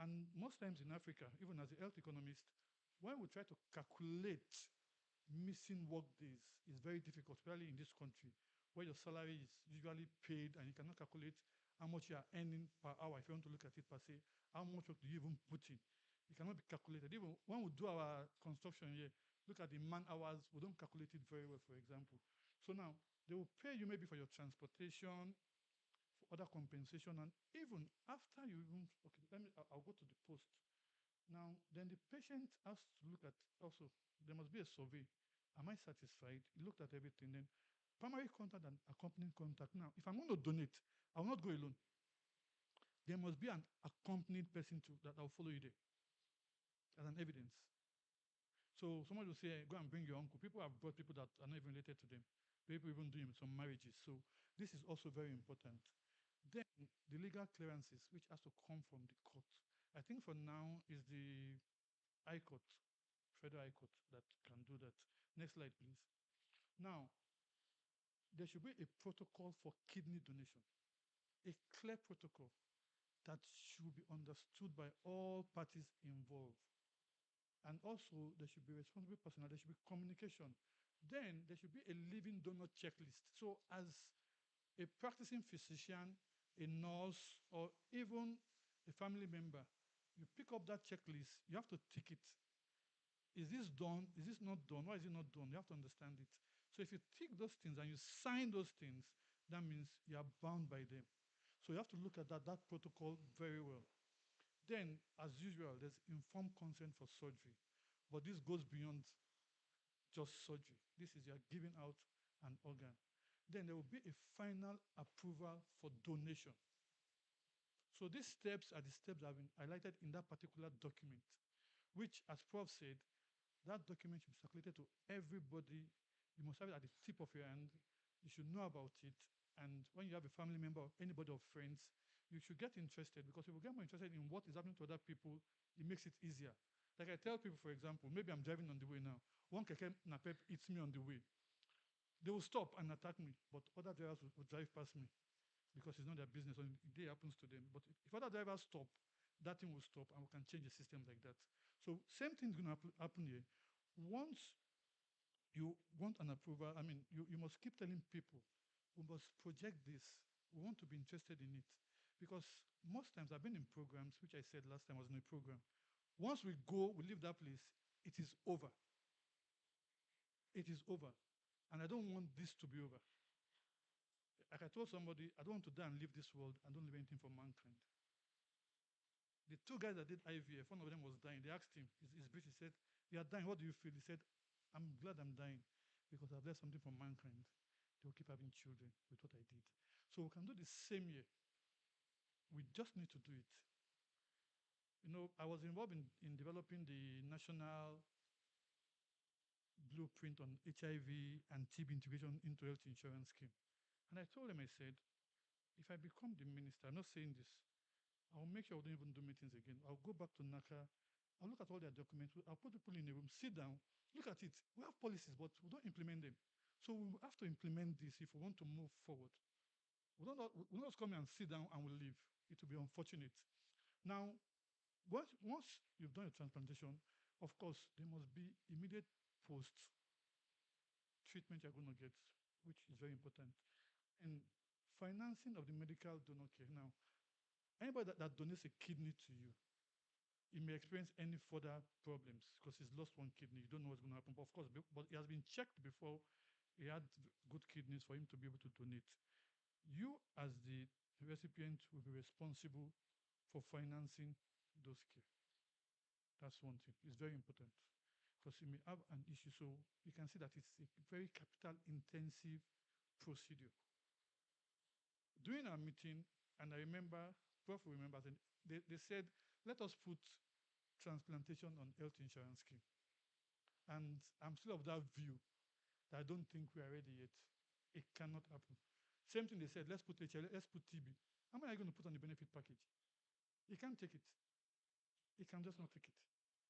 And most times in Africa, even as a health economist, when we try to calculate missing work days, it's very difficult, especially in this country, where your salary is usually paid and you cannot calculate how much you are earning per hour. If you want to look at it per se, how much work do you even put in? It cannot be calculated. Even when we do our construction here, look at the man hours, we don't calculate it very well, for example. So now, they will pay you maybe for your transportation, for other compensation, and even after you even, okay, I'll go to the post. Now, then the patient has to look at also, there must be a survey. Am I satisfied? He looked at everything. Then primary contact and accompanying contact. Now, if I'm going to donate, I will not go alone. There must be an accompanied person that will follow you there as an evidence. So someone will say, go and bring your uncle. People have brought people that are not even related to them. People even doing some marriages. So this is also very important. Then the legal clearances, which has to come from the court. I think for now is the High Court, Federal High Court that can do that. Next slide, please. Now, there should be a protocol for kidney donation, a clear protocol that should be understood by all parties involved. And also, there should be responsible personnel, there should be communication. Then there should be a living donor checklist. So as a practicing physician, a nurse, or even a family member, you pick up that checklist, you have to tick it. Is this done? Is this not done? Why is it not done? You have to understand it. So if you tick those things and you sign those things, that means you are bound by them. So you have to look at that protocol very well. Then, as usual, there's informed consent for surgery. But this goes beyond just surgery. This is you're giving out an organ. Then there will be a final approval for donation. So these steps are the steps that have been highlighted in that particular document, which, as Prof said, that document should be circulated to everybody. You must have it at the tip of your hand. You should know about it. And when you have a family member or anybody or friends, you should get interested, because if you get more interested in what is happening to other people, it makes it easier. Like I tell people, for example, maybe I'm driving on the way now. One keke napep hits me on the way. They will stop and attack me, but other drivers will drive past me because it's not their business, and it happens to them. But if other drivers stop, that thing will stop, and we can change the system like that. So same thing is going to happen here. Once you want an approval, I mean, you must keep telling people, we must project this. We want to be interested in it. Because most times I've been in programs, which I said last time I was in a program. Once we go, we leave that place, it is over. It is over. And I don't want this to be over. Like I told somebody, I don't want to die and leave this world and don't leave anything for mankind. The two guys that did IVF, one of them was dying. They asked him, he's British, he said, you are dying, what do you feel? He said, I'm glad I'm dying because I've left something for mankind. they'll keep having children with what I did. So we can do the same year. We just need to do it. I was involved in developing the national blueprint on HIV and TB integration into health insurance scheme. And I told them, I said, if I become the minister, I'm not saying this, I'll make sure I don't even do meetings again. I'll go back to NACA. I'll look at all their documents. I'll put people in a room, sit down, look at it. We have policies, but we don't implement them. So we have to implement this if we want to move forward. We don't just come and sit down and we'll leave. It will be unfortunate. Now, once you've done a transplantation, of course, there must be immediate post treatment you're going to get, which is very important. And financing of the medical donor care. Now, anybody that donates a kidney to you, he may experience any further problems because he's lost one kidney. You don't know what's going to happen. But of course, but he has been checked before he had good kidneys for him to be able to donate. You, as the recipient, will be responsible for financing those care. That's one thing. It's very important because you may have an issue. So you can see that it's a very capital intensive procedure. During our meeting, and I remember, Prof remembers, and they said, let us put transplantation on health insurance scheme. And I'm still of that view that I don't think we are ready yet. It cannot happen. Same thing they said, let's put HIV, let's put TB. How many are you going to put on the benefit package? He can't take it. He can just not take it.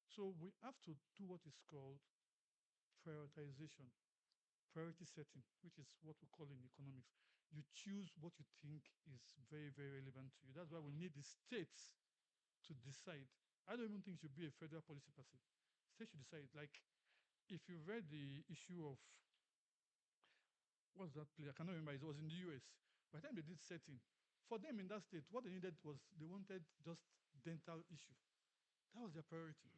So we have to do what is called prioritization, priority setting, which is what we call in economics. You choose what you think is very, very relevant to you. That's why we need the states to decide. I don't even think it should be a federal policy per se. States should decide. Like, if you read the issue of what's that play? I cannot remember. It was in the US. By the time they did setting, for them in that state, what they needed was they wanted just dental issue. That was their priority.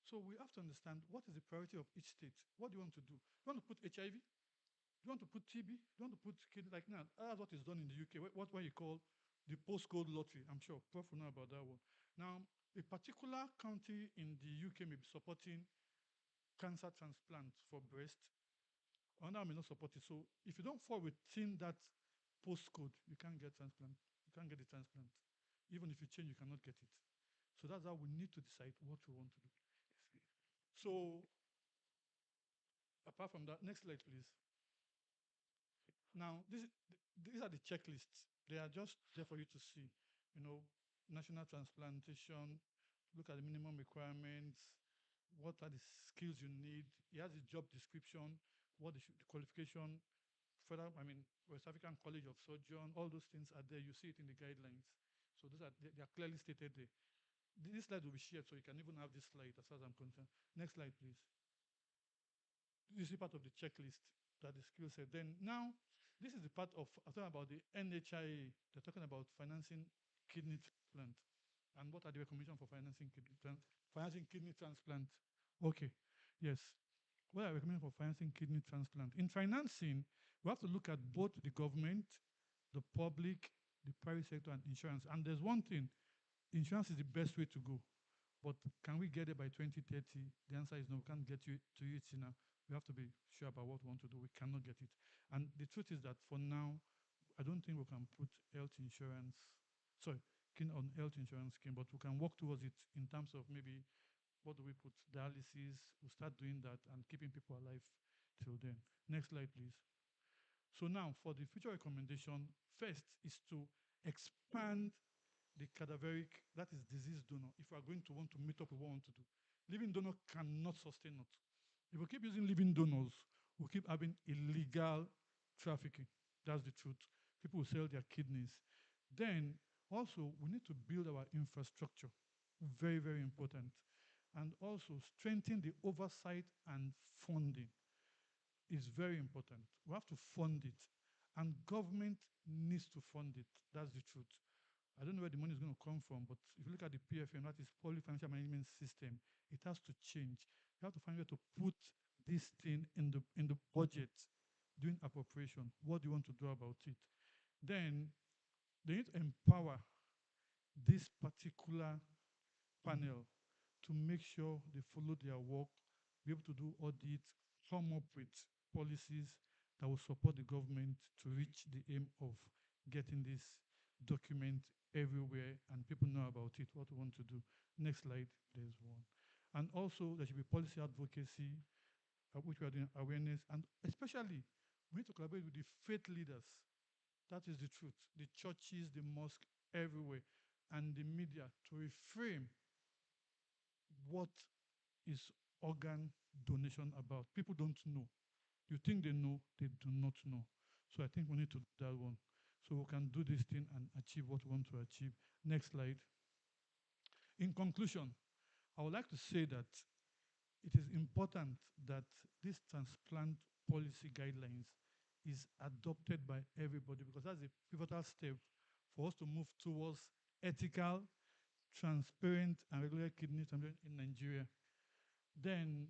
So we have to understand what is the priority of each state. What do you want to do? You want to put HIV? Do you want to put TB? Do you want to put kidney? Like now, that's what is done in the UK. What you call the postcode lottery. I'm sure Prof will know about that one. Now, a particular county in the UK may be supporting cancer transplant for breast. Another may not support it. So if you don't fall within that postcode, you can't get transplant. You can't get the transplant. Even if you change, you cannot get it. So that's how we need to decide what we want to do. So apart from that, next slide, please. Now, these are the checklists. They are just there for you to see. National transplantation, look at the minimum requirements, what are the skills you need. It has a job description, what the qualification, further, West African College of Surgeon, all those things are there. You see it in the guidelines. So they are clearly stated there. This slide will be shared, so you can even have this slide as far as I'm concerned. Next slide, please. This is part of the checklist that the skill set. Then now, this is the part of, I'm talking about the NHIA. They're talking about financing kidney transplant. And what are the recommendations for financing kidney transplant? Okay, yes. What are recommended for financing kidney transplant? In financing, we have to look at both the government, the public, the private sector, and insurance. And there's one thing, insurance is the best way to go. But can we get it by 2030? The answer is no, we can't get you to it now. We have to be sure about what we want to do. We cannot get it. And the truth is that for now, I don't think we can put health insurance, on health insurance scheme, but we can work towards it in terms of maybe what do we put? Dialysis. We'll start doing that and keeping people alive till then. Next slide, please. So now for the future recommendation, first is to expand the cadaveric, that is disease donor, if we are going to want to meet up with what we want to do. Living donor cannot sustain it. If we keep using living donors, we'll keep having illegal trafficking. That's the truth. People will sell their kidneys. Then also, we need to build our infrastructure. Very, very important. And also strengthen the oversight and funding is very important. We have to fund it. And government needs to fund it. That's the truth. I don't know where the money is going to come from, but if you look at the PFM, that is Public Financial Management System, it has to change. You have to find a way to put this thing in the budget, doing appropriation. What do you want to do about it? Then they need to empower this particular panel to make sure they follow their work, be able to do audits, come up with policies, that will support the government to reach the aim of getting this document everywhere and people know about it, what we want to do. Next slide, there's one. And also, there should be policy advocacy, which we are doing awareness, and especially we need to collaborate with the faith leaders. That is the truth. The churches, the mosque, everywhere, and the media to reframe what is organ donation about. People don't know. You think they know, they do not know. So I think we need to do that one. So we can do this thing and achieve what we want to achieve. Next slide. In conclusion, I would like to say that it is important that this transplant policy guidelines is adopted by everybody because that's a pivotal step for us to move towards ethical, transparent, and regular kidney transplant in Nigeria. Then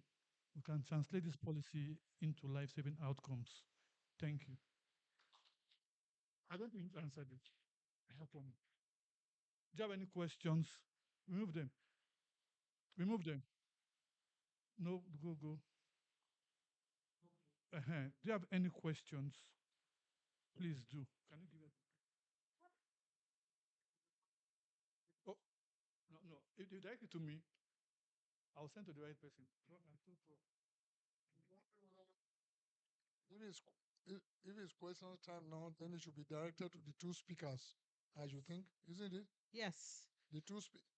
we can translate this policy into life-saving outcomes. Thank you. I don't think you answered it. I have one. Do you have any questions? Remove them. Remove them. No, go, go. Do you have any questions? Please do. Can you give it? Oh, no, no. If you direct it to me, I'll send to the right person. If it's, if it's question time now, then it should be directed to the two speakers, as you think, isn't it? Yes. The two speakers.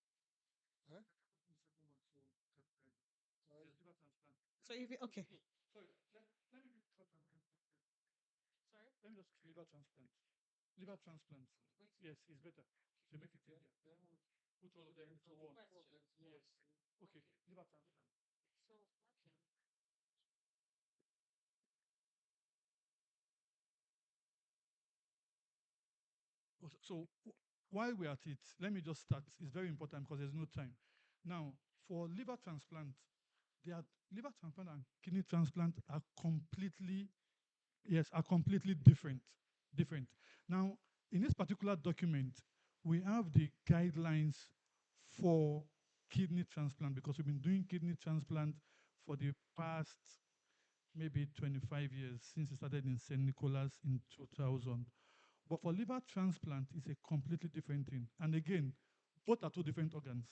Eh? So if you, okay. Sorry, let me be Sorry? Let me just liver transplant. Liver transplant. Yes, it's better. To make it easier. Put all of them into one. Yes. Okay, liver transplant. So while we're at it, let me just start. It's very important because there's no time. Now, for liver transplant, liver transplant and kidney transplant are completely, yes, are completely different. Different. Now, in this particular document, we have the guidelines for kidney transplant because we've been doing kidney transplant for the past maybe 25 years since it started in St. Nicholas in 2000. But for liver transplant, it's a completely different thing. And again, both are two different organs.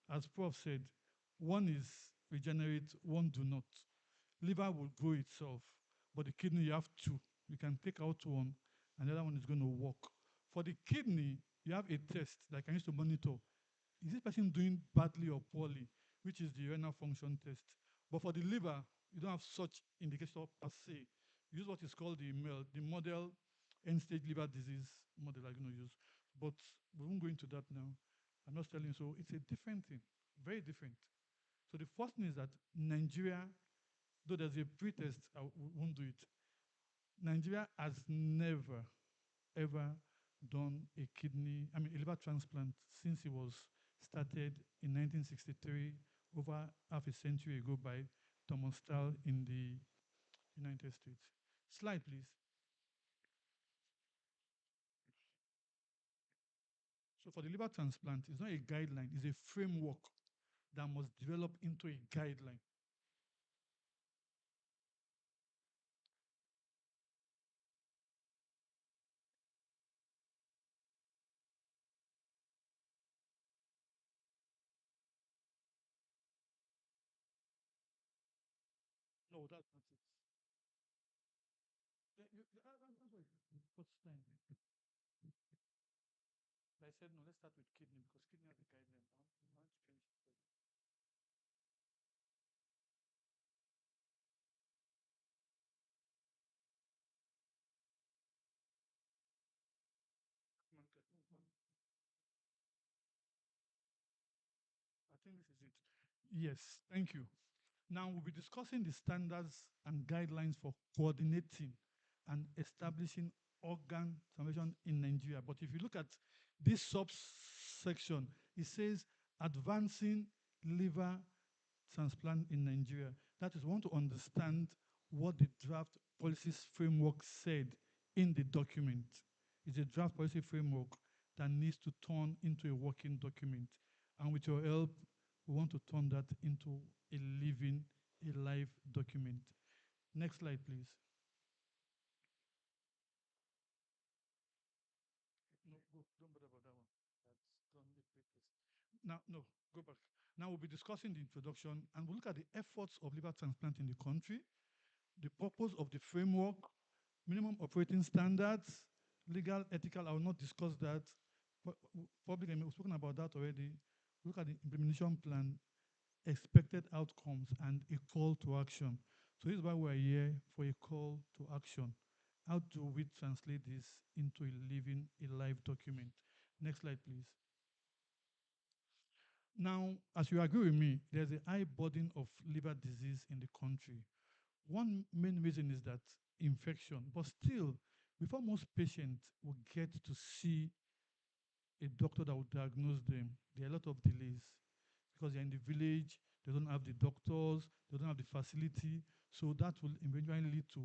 As Prof said, one is regenerate, one do not. Liver will grow itself, but the kidney, you have two. You can take out one, and the other one is going to work. For the kidney, you have a test that can use to monitor. Is this person doing badly or poorly, which is the renal function test. But for the liver, you don't have such indication per se. You use what is called the model end-stage liver disease model I'm going to use. But we won't go into that now. I'm not telling you. So it's a different thing, very different. So the first thing is that Nigeria, though there's a pretest, I won't do it. Nigeria has never, ever done a liver transplant since it was started in 1963, over half a century ago by Thomas Stahl in the United States. Slide, please. So for the liver transplant, it's not a guideline, it's a framework that must develop into a guideline. No, that's not it. What's time? I said no, let's start with kidney because kidney has a guideline. I want to finish it. I think this is it. Yes, thank you. Now we'll be discussing the standards and guidelines for coordinating and establishing organ transplantation in Nigeria. But if you look at this subsection, it says advancing liver transplant in Nigeria. That is, we want to understand what the draft policies framework said in the document. It's a draft policy framework that needs to turn into a working document. And with your help, we want to turn that into a living, a live document. Next slide, please. Now, no, go back. Now we'll be discussing the introduction and we'll look at the efforts of liver transplant in the country, the purpose of the framework, minimum operating standards, legal, ethical. I will not discuss that. Public, we've spoken about that already. Look at the implementation plan, expected outcomes, and a call to action. So this is why we're here for a call to action. How do we translate this into a live document? Next slide, please. Now, as you agree with me, there's a high burden of liver disease in the country. One main reason is that infection, but still, before most patients will get to see a doctor that will diagnose them, there are a lot of delays because they're in the village, they don't have the doctors, they don't have the facility, so that will eventually lead to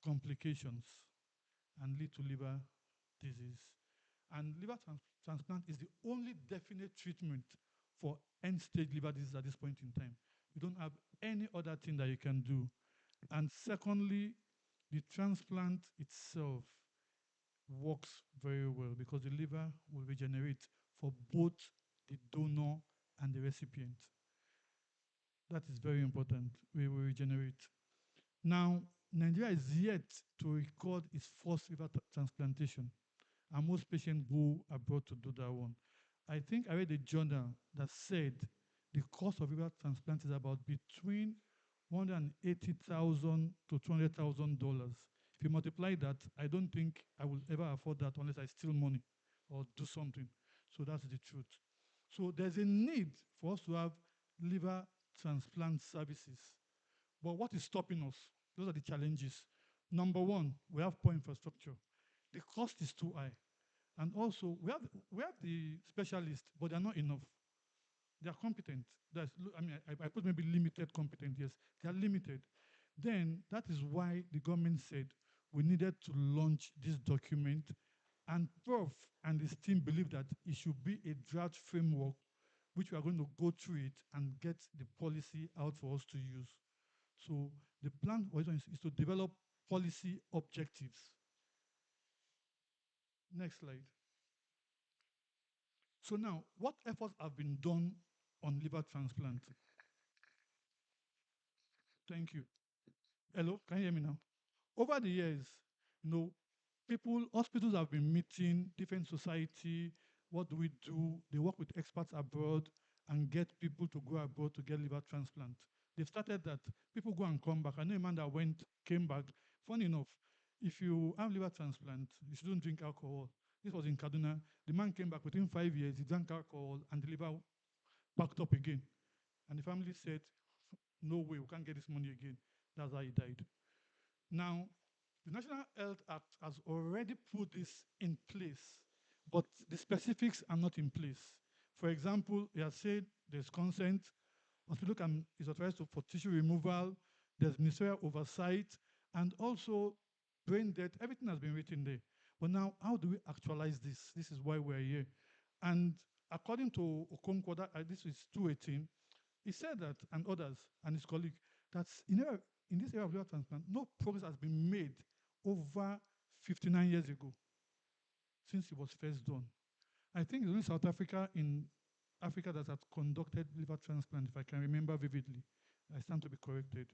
complications and lead to liver disease. And transplant is the only definite treatment for end-stage liver disease at this point in time. You don't have any other thing that you can do. And secondly, the transplant itself works very well because the liver will regenerate for both the donor and the recipient. That is very important. We will regenerate. Now, Nigeria is yet to record its first liver transplantation, and most patients go abroad to do that one. I think I read a journal that said the cost of liver transplant is about between 180,000 to $200,000. If you multiply that, I don't think I will ever afford that unless I steal money or do something. So that's the truth. So there's a need for us to have liver transplant services. But what is stopping us? Those are the challenges. Number one, we have poor infrastructure. The cost is too high. And also, we have the specialists, but they're not enough. They are competent. I put maybe limited competent, yes. They are limited. Then that is why the government said we needed to launch this document, and Prof and his team believe that it should be a draft framework which we are going to go through it and get the policy out for us to use. So the plan is to develop policy objectives. Next slide. So now, what efforts have been done on liver transplant? Thank you. Hello, can you hear me now? Over the years, you know, hospitals have been meeting, different society, what do we do? They work with experts abroad and get people to go abroad to get liver transplant. They've started that. People go and come back. I know a man that came back. Funny enough, if you have liver transplant, you shouldn't drink alcohol. This was in Kaduna. The man came back within 5 years, he drank alcohol and the liver backed up again. And the family said, no way, we can't get this money again. That's how he died. Now, the National Health Act has already put this in place, but the specifics are not in place. For example, it has said there's consent, hospital is authorized for tissue removal, there's ministerial oversight, and also brain death. Everything has been written there. But now, how do we actualize this? This is why we're here. And according to Okonkwo, this is 218, he said that, and others, and his colleague, that in this area of liver transplant, no progress has been made over 59 years ago since it was first done. I think it's only South Africa in Africa that has conducted liver transplant, if I can remember vividly. I stand to be corrected.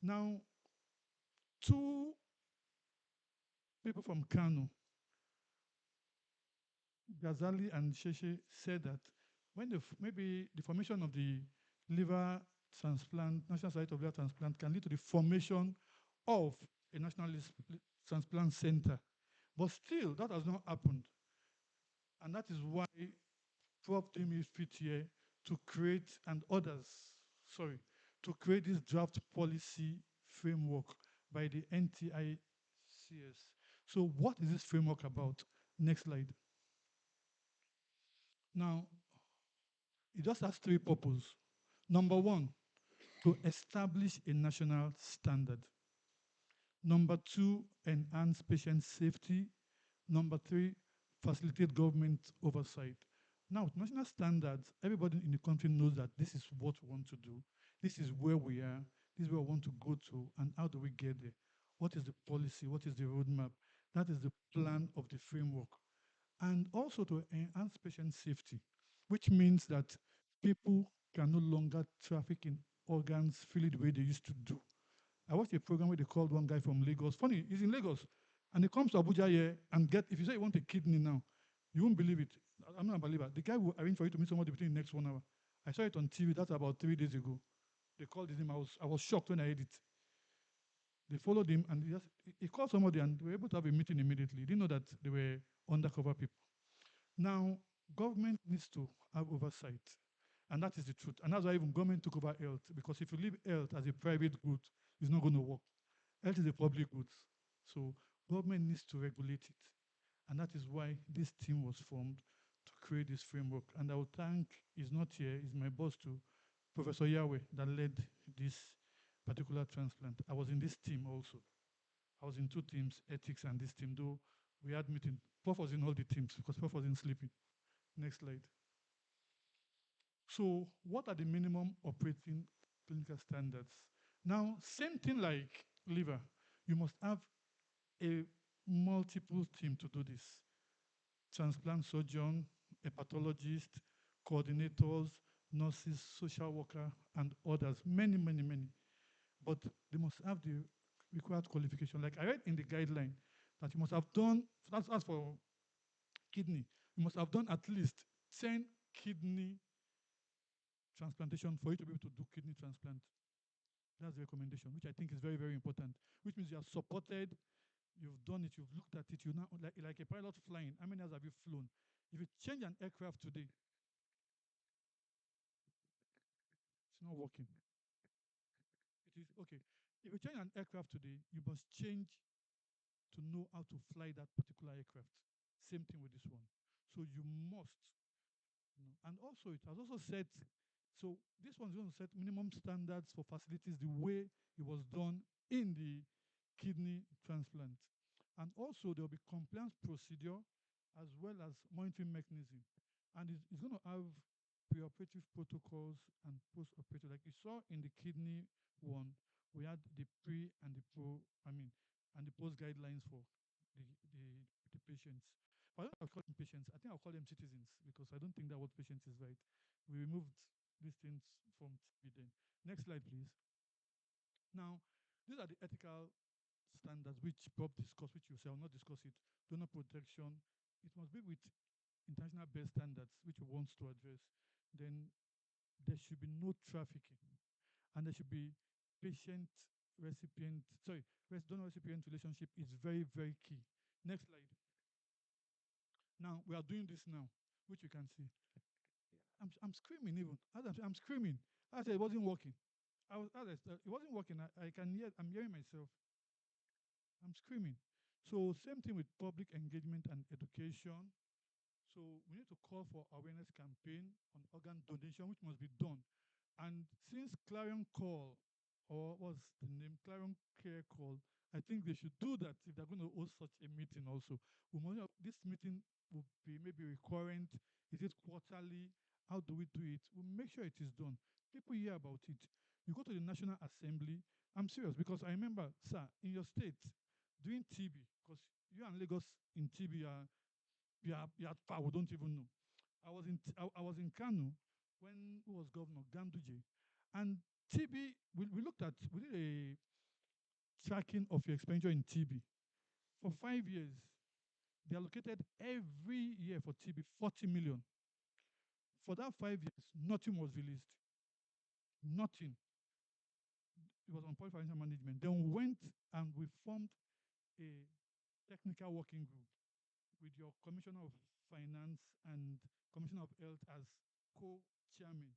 Now, two people from Kano, Ghazali and Sheshe, said that when maybe the formation of the liver transplant, National Society of Liver Transplant can lead to the formation of a national transplant center. But still, that has not happened. And that is why Prof. Demi fit here to create, and others, to create this draft policy framework by the NTICS. So what is this framework about? Next slide. Now, it just has three purposes. Number one, to establish a national standard. Number two, enhance patient safety. Number three, facilitate government oversight. Now, with national standards, everybody in the country knows that this is what we want to do. This is where we are. This is where we want to go to. And how do we get there? What is the policy? What is the roadmap? That is the plan of the framework. And also to enhance patient safety. which means that people can no longer traffic in organs freely the way they used to do. I watched a program where they called one guy from Lagos. Funny, he's in Lagos, and he comes to Abuja here and get. If you say you want a kidney now, you won't believe it. I'm not a believer. The guy will arrange for you to meet somebody between the next 1 hour. I saw it on TV. That's about 3 days ago. They called his name. I was shocked when I heard it. They followed him and he called somebody and they were able to have a meeting immediately. He didn't know that they were undercover people. Now, government needs to have oversight. And that is the truth. And that's why even government took over health. Because if you leave health as a private good, it's not going to work. Health is a public good. So government needs to regulate it. And that is why this team was formed to create this framework. And I will thank, he's not here, he's my boss too, Professor Yahweh, that led this particular transplant. I was in this team also. I was in two teams, ethics and this team, though we had meeting. Prof was in all the teams because Prof wasn't sleeping. Next slide. So what are the minimum operating clinical standards? Now, same thing like liver. You must have a multiple team to do this. Transplant surgeon, a pathologist, coordinators, nurses, social worker, and others. Many, many, many. But they must have the required qualification. Like I read in the guideline that you must have done, that's as for kidney, you must have done at least 10 kidney transplantation for you to be able to do kidney transplant. That's the recommendation, which I think is very, very important, which means you are supported, you've done it, you've looked at it, you're now like a pilot flying. How many hours have you flown? If you change an aircraft today, it's not working. It is okay. If you change an aircraft today, you must change to know how to fly that particular aircraft. Same thing with this one. So you must, and also it has also set, so this one's going to set minimum standards for facilities the way it was done in the kidney transplant. And also there will be compliance procedure as well as monitoring mechanism. And it's going to have preoperative protocols and post-operative. Like you saw in the kidney one, we had the pre and the pro, and the post guidelines for the, the, the patients. But I don't know if I call them patients. I think I'll call them citizens because I don't think that word patients is right. We removed these things from TB then. Next slide, please. Now, these are the ethical standards which Bob discussed, which you say, I'll not discuss it. Donor protection. It must be with international best standards, which we want to address. Then there should be no trafficking. And there should be patient recipient, sorry, donor recipient relationship is very, very key. Next slide. Now, we are doing this now, which you can see. I'm screaming even. I'm screaming. I said it wasn't working. It wasn't working. I can hear, I'm hearing myself. I'm screaming. So same thing with public engagement and education. So we need to call for awareness campaign on organ donation, which must be done. And since Clarion Call, or what's the name, Clarion Care Call, I think they should do that if they're going to host such a meeting also. This meeting will be maybe recurrent. Is it quarterly? How do we do it? We'll make sure it is done. People hear about it. You go to the National Assembly. I'm serious because I remember, sir, in your state, doing TB, because you and Lagos in TB are you are far, we don't even know. I was in Kano when who was governor Ganduje, and TB we did a tracking of your expenditure in TB for 5 years. They allocated every year for TB 40 million. For that 5 years, nothing was released. Nothing. It was on public financial management. Then we went and we formed a technical working group with your Commissioner of Finance and Commissioner of Health as co-chairman.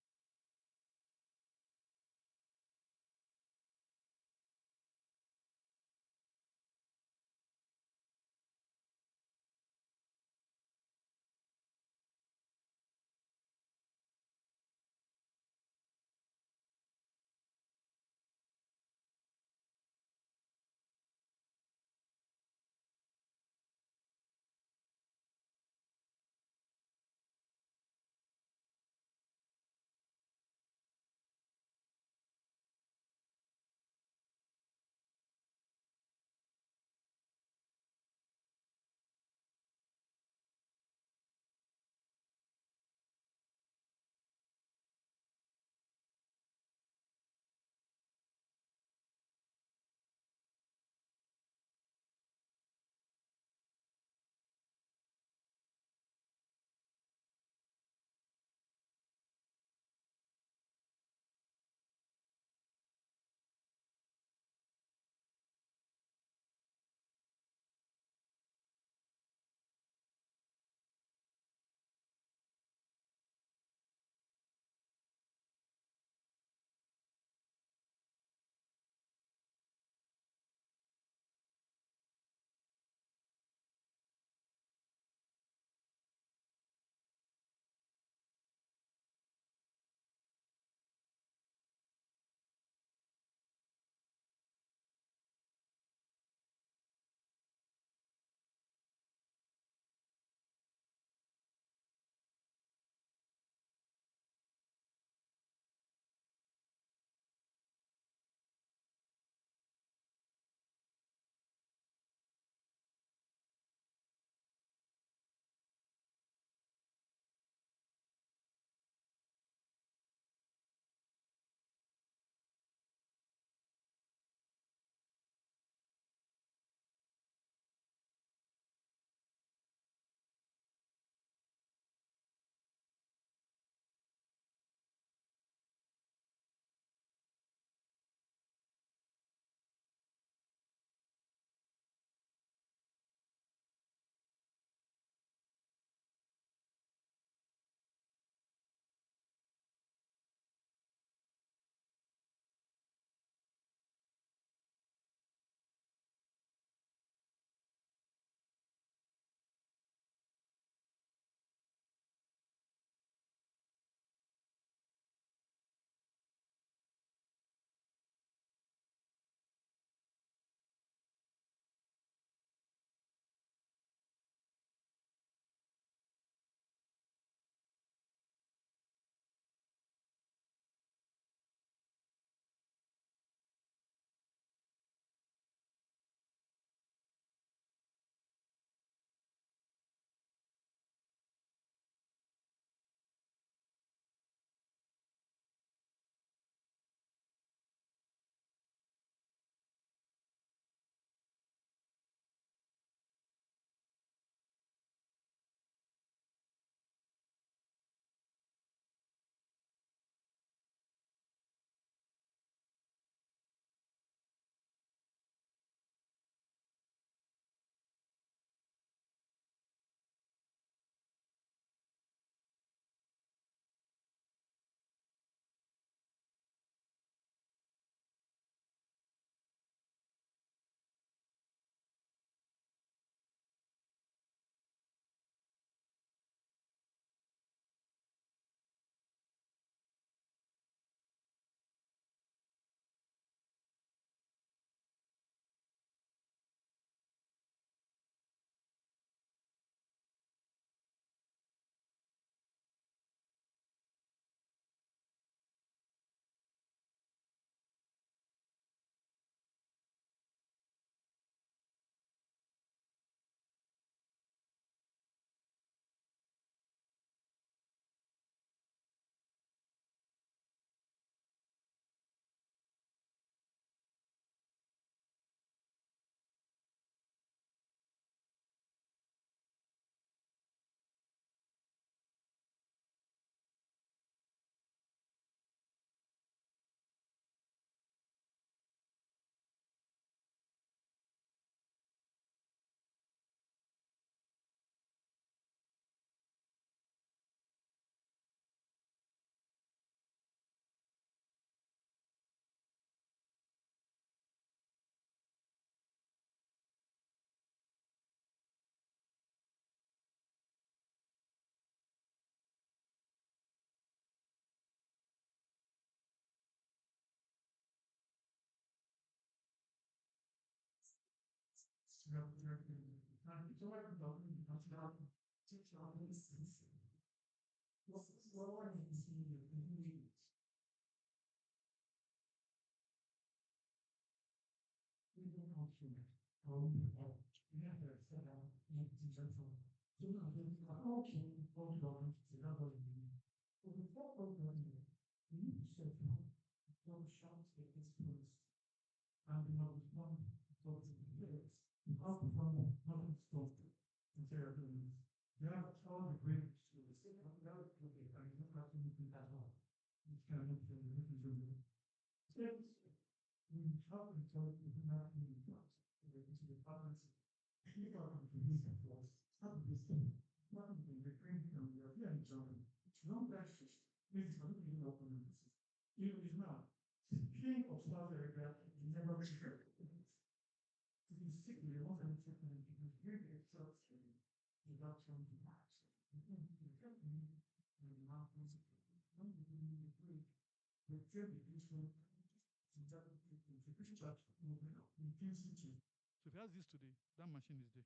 So if he has this today, that machine is there.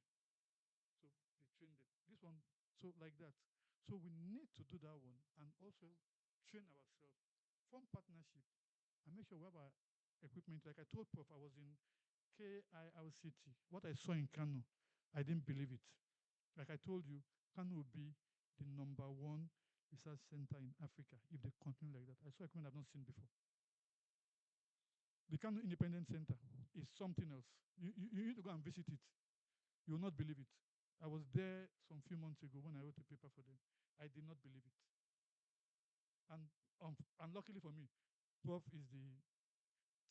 So they trained it. This one, so like that. So we need to do that one and also train ourselves, form partnership, and make sure we have our equipment. Like I told Prof, I was in KIRCT. What I saw in Kano, I didn't believe it. Like I told you, Kano will be the #1 research center in Africa if they continue like that. I saw equipment I've not seen before. The Kano Independent Center is something else. You need to go and visit it. You will not believe it. I was there some few months ago when I wrote a paper for them. I did not believe it. And luckily for me, Prof is the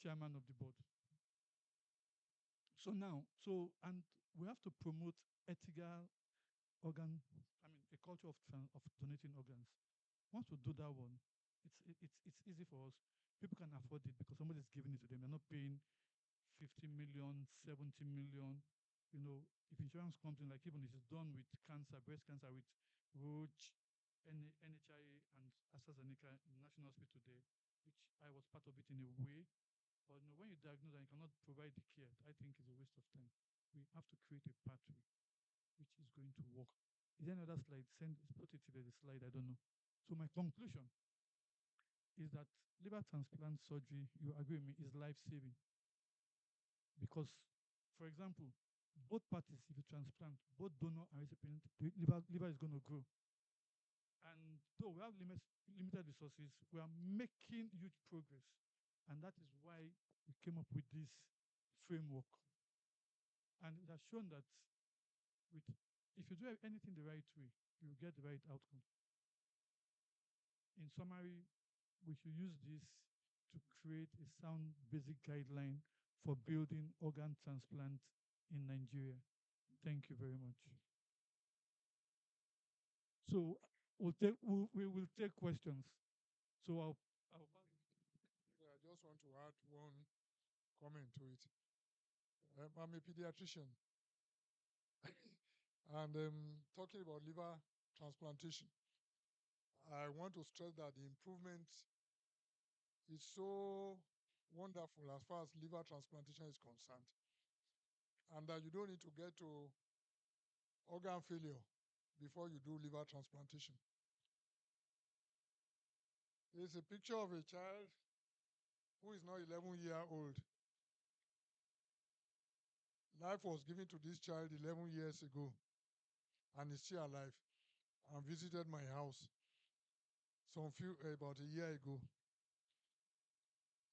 chairman of the board. So now, and we have to promote ethical a culture of donating organs. Once we do that one, it's easy for us. People can afford it because somebody's giving it to them. They're not paying 50 million, 70 million. You know, if insurance comes in, like even if it's done with cancer, breast cancer, with Roche, NHIA, and AstraZeneca in National Hospital today, which I was part of it in a way. But you know, when you diagnose and you cannot provide the care, I think is a waste of time. We have to create a pathway which is going to work. Is there another slide? Put it to the slide, I don't know. So my conclusion is that liver transplant surgery, you agree with me, is life-saving. Because, for example, both parties, if you transplant, both donor and recipient, the liver is going to grow. And though we have limited resources, we are making huge progress. And that is why we came up with this framework. And it has shown that if you do anything the right way, you get the right outcome. In summary, we should use this to create a sound basic guideline for building organ transplant in Nigeria. Thank you very much. So we will take questions. So I'll I just want to add one comment to it. I'm a pediatrician, and talking about liver transplantation, I want to stress that the improvement is so wonderful as far as liver transplantation is concerned, and that you don't need to get to organ failure before you do liver transplantation. There's a picture of a child who is now 11 years old. Life was given to this child 11 years ago, and he's still alive, and visited my house about a year ago.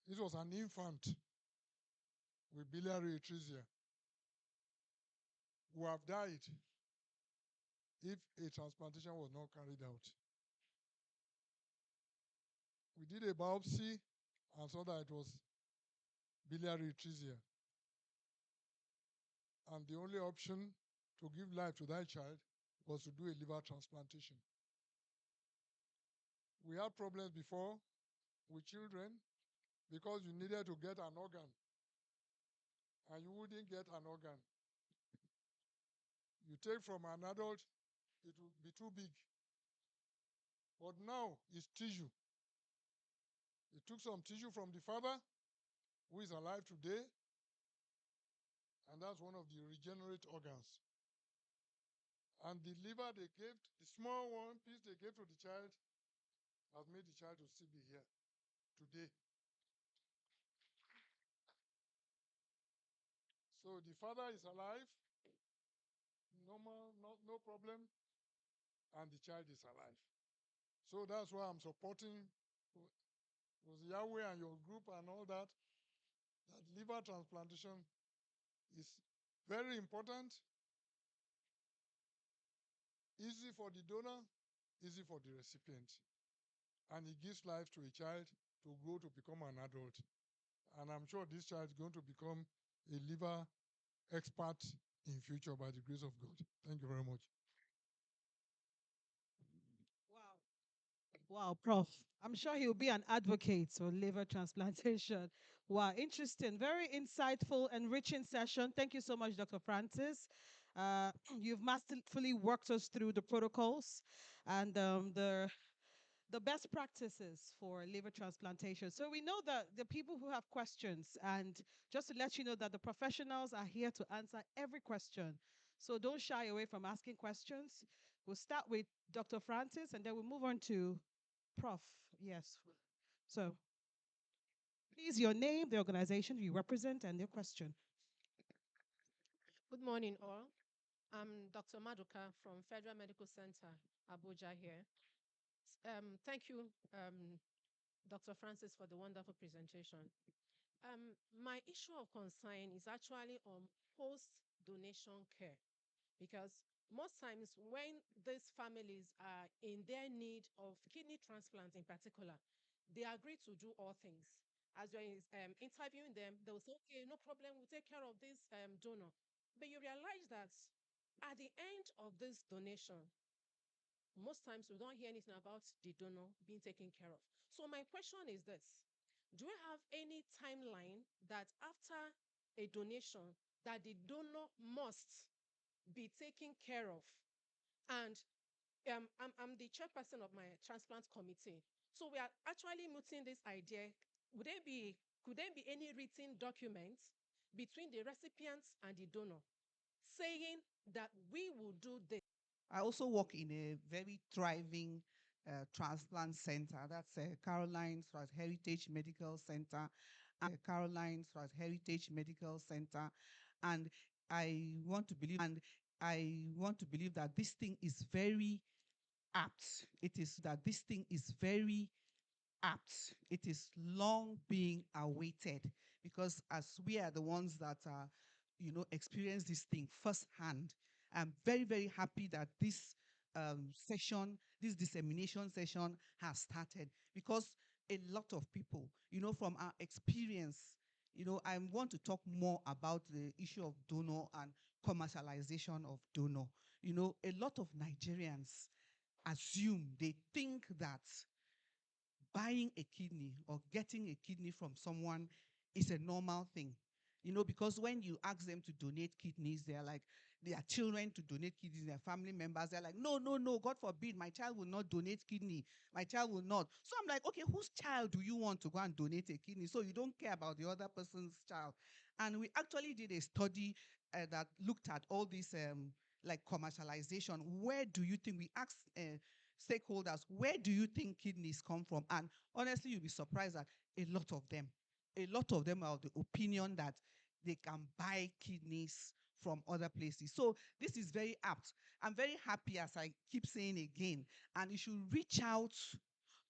This was an infant with biliary atresia who have died if a transplantation was not carried out. We did a biopsy and saw that it was biliary atresia. And the only option to give life to that child was to do a liver transplantation. We had problems before with children because you needed to get an organ and you wouldn't get an organ. You take from an adult, it will be too big. But now it's tissue. They took some tissue from the father, who is alive today, and that's one of the regenerate organs. And the liver they gave, the small one piece they gave to the child, has made the child to still be here today. So the father is alive, normal, no problem, and the child is alive. So that's why I'm supporting with Yahweh and your group and all that, that liver transplantation is very important, easy for the donor, easy for the recipient. And it gives life to a child to grow to become an adult. And I'm sure this child is going to become a liver expert in future by the grace of God. Thank you very much. Wow. Wow, Prof. I'm sure he'll be an advocate for liver transplantation. Wow, interesting. Very insightful, enriching session. Thank you so much, Dr. Francis. You've masterfully worked us through the protocols and the best practices for liver transplantation. So we know that the people who have questions, and just to let you know that the professionals are here to answer every question. So don't shy away from asking questions. We'll start with Dr. Francis and then we'll move on to Prof. Yes. So please, your name, the organization you represent, and your question. Good morning, all. I'm Dr. Maduka from Federal Medical Center, Abuja here. Thank you, Dr. Francis, for the wonderful presentation. My issue of concern is actually on post-donation care, because most times when these families are in their need of kidney transplant in particular, they agree to do all things. As you're interviewing them, they'll say, okay, no problem, we'll take care of this donor. But you realize that at the end of this donation, most times we don't hear anything about the donor being taken care of. So my question is this: do you have any timeline that after a donation that the donor must be taken care of? And I'm the chairperson of my transplant committee. So we are actually mooting this idea. Could there be any written documents between the recipients and the donor saying that we will do this? I also work in a very thriving transplant center. That's Caroline's Heritage Medical Center. Heritage Medical Center. And I want to believe that this thing is very apt. It is long being awaited, because as we are the ones that are, experience this thing firsthand, I'm very, very happy that this this dissemination session has started, because a lot of people, from our experience, I want to talk more about the issue of donor and commercialization of donor. A lot of Nigerians they think that buying a kidney or getting a kidney from someone is a normal thing. Because when you ask them to donate kidneys, they're like, their children to donate kidneys, their family members, they're like, no, no, no, God forbid, my child will not donate kidney. My child will not. So I'm like, okay, whose child do you want to go and donate a kidney? So you don't care about the other person's child. And we actually did a study that looked at all this like commercialization. Where do you think, we asked stakeholders, where do you think kidneys come from? And honestly, you'll be surprised that a lot of them are of the opinion that they can buy kidneys from other places. So this is very apt. I'm very happy, as I keep saying again, and you should reach out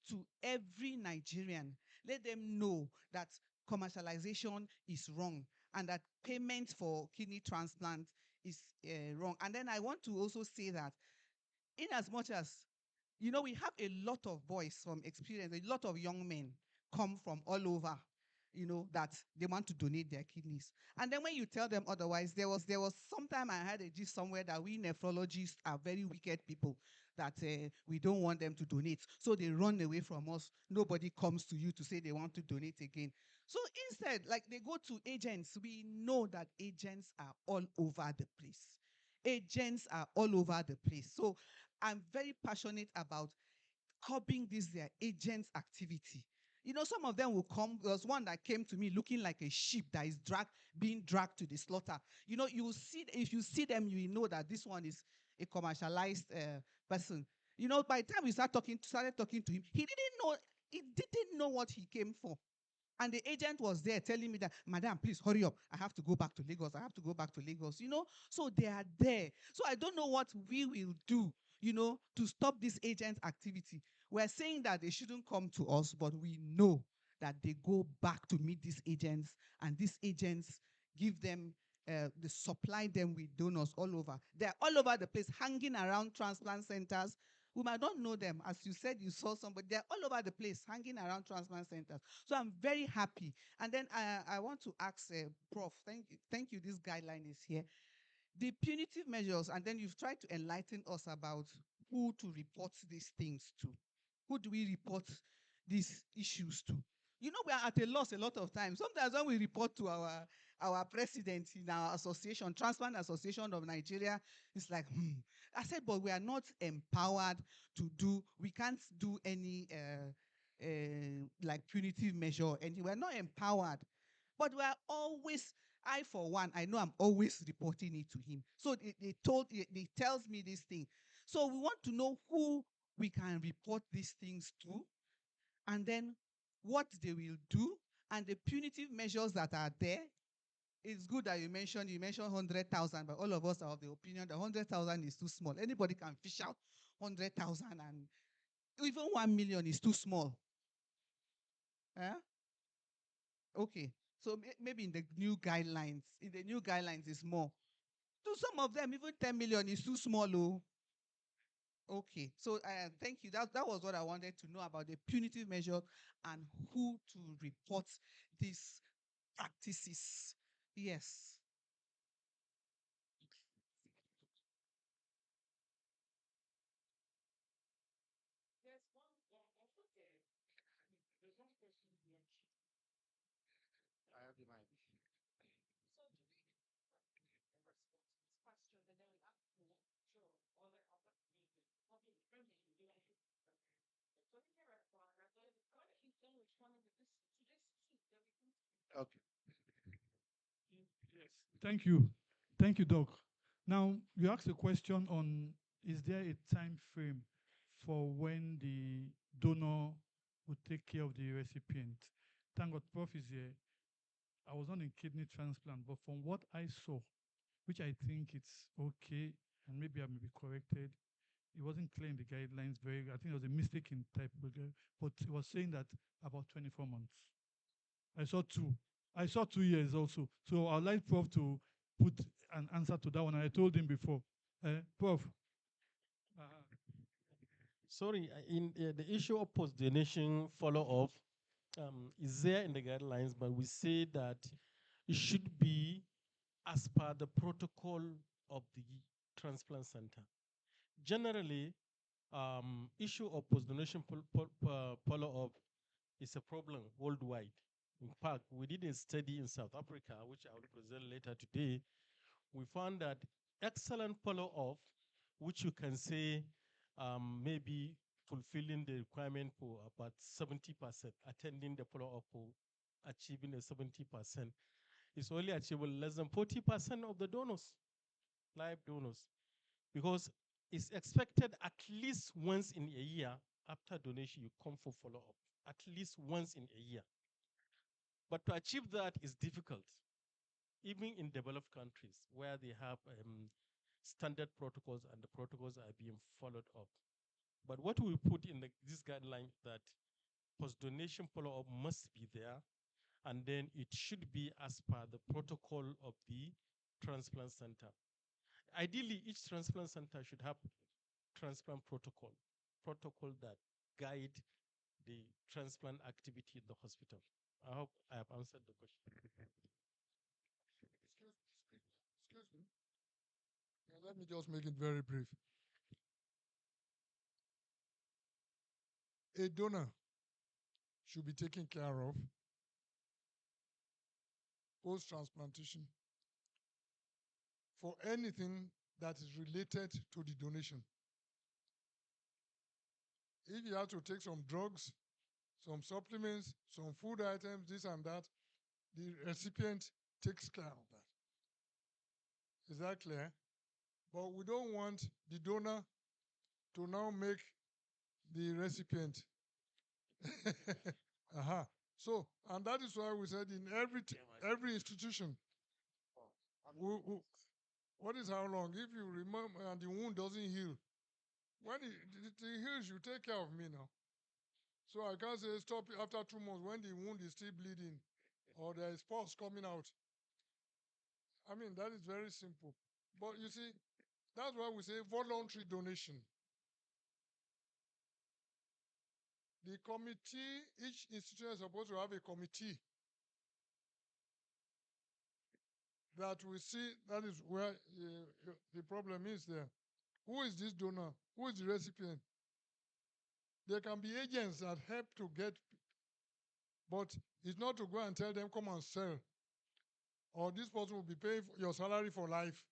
to every Nigerian. Let them know that commercialization is wrong and that payment for kidney transplant is wrong. And then I want to also say that in as much as, we have a lot of boys from experience, a lot of young men come from all over, that they want to donate their kidneys. And then when you tell them otherwise, there was sometime I had a gist somewhere that we nephrologists are very wicked people, that we don't want them to donate. So they run away from us. Nobody comes to you to say they want to donate again. So instead, like, they go to agents. We know that agents are all over the place. Agents are all over the place. So I'm very passionate about curbing this their agents' activity. You know, some of them will come. There was one that came to me looking like a sheep that is being dragged to the slaughter. You know, you see, if you see them, you will know that this one is a commercialized person. You know, by the time we started talking to him, he didn't know what he came for. And the agent was there telling me that, Madam, please hurry up. I have to go back to Lagos. I have to go back to Lagos. You know, so they are there. So I don't know what we will do, you know, to stop this agent activity. We're saying that they shouldn't come to us, but we know that they go back to meet these agents, and these agents give them, they supply them with donors all over. They're all over the place, hanging around transplant centers. We might not know them. As you said, you saw somebody. They're all over the place, hanging around transplant centers. So I'm very happy. And then I want to ask Prof, thank you, this guideline is here. The punitive measures, and then you've tried to enlighten us about who to report these things to. Who do we report these issues to? You know, we are at a loss a lot of times. Sometimes when we report to our president in our association, Transplant Association of Nigeria, it's like, I said, but we are not empowered to do, we can't do any like punitive measure, and we're not empowered. But we are always, I for one, I know I'm always reporting it to him. So they tells me this thing. So we want to know who we can report these things to, and then what they will do, and the punitive measures that are there. It's good that you mentioned 100,000, but all of us are of the opinion that 100,000 is too small. Anybody can fish out 100,000, and even 1 million is too small. Yeah? Okay. So maybe in the new guidelines, is more. To some of them, even 10 million is too small. Oh. Okay. So thank you. That was what I wanted to know about the punitive measure and who to report these practices. Yes. I have the mic. Okay. Yes. Thank you. Thank you, Doc. Now, you asked a question on, is there a time frame for when the donor would take care of the recipient? Thank God Prof is here. I was on a kidney transplant, but from what I saw, which I think it's okay, and maybe I may be corrected, it wasn't clear in the guidelines very, I think there was a mistake in type, but it was saying that about 24 months. I saw 2. I saw 2 years also. So I'd like Prof to put an answer to that one. I told him before. Prof. Sorry, in the issue of post-donation follow-up is there in the guidelines, but we say that it should be as per the protocol of the transplant center. Generally, issue of post-donation follow-up is a problem worldwide. In fact, we did a study in South Africa, which I will present later today. We found that excellent follow-up, which you can say maybe fulfilling the requirement for about 70%, attending the follow-up for achieving a 70%, is only achievable less than 40% of the donors, live donors, because it's expected at least once in a year after donation you come for follow-up, at least once in a year. But to achieve that is difficult, even in developed countries where they have standard protocols and the protocols are being followed up. But what we put in this guideline that post-donation follow-up must be there, and then it should be as per the protocol of the transplant center. Ideally, each transplant center should have transplant protocol that guide the transplant activity in the hospital. I hope I have answered the question. Excuse me. Let me just make it very brief. A donor should be taken care of post-transplantation for anything that is related to the donation. If you have to take some drugs, some supplements, some food items, this and that. The recipient takes care of that. Is that clear? But we don't want the donor to now make the recipient. uh-huh. So, and that is why we said in every institution, what is how long? If you remember and the wound doesn't heal, when it heals, you take care of me now. So I can't say stop after 2 months when the wound is still bleeding or there is pus coming out. I mean, that is very simple. But you see, that's why we say voluntary donation. The committee, each institution is supposed to have a committee that we see. That is where the problem is there. Who is this donor? Who is the recipient? There can be agents that help to get, but it's not to go and tell them, come and sell. Or this person will be paying your salary for life.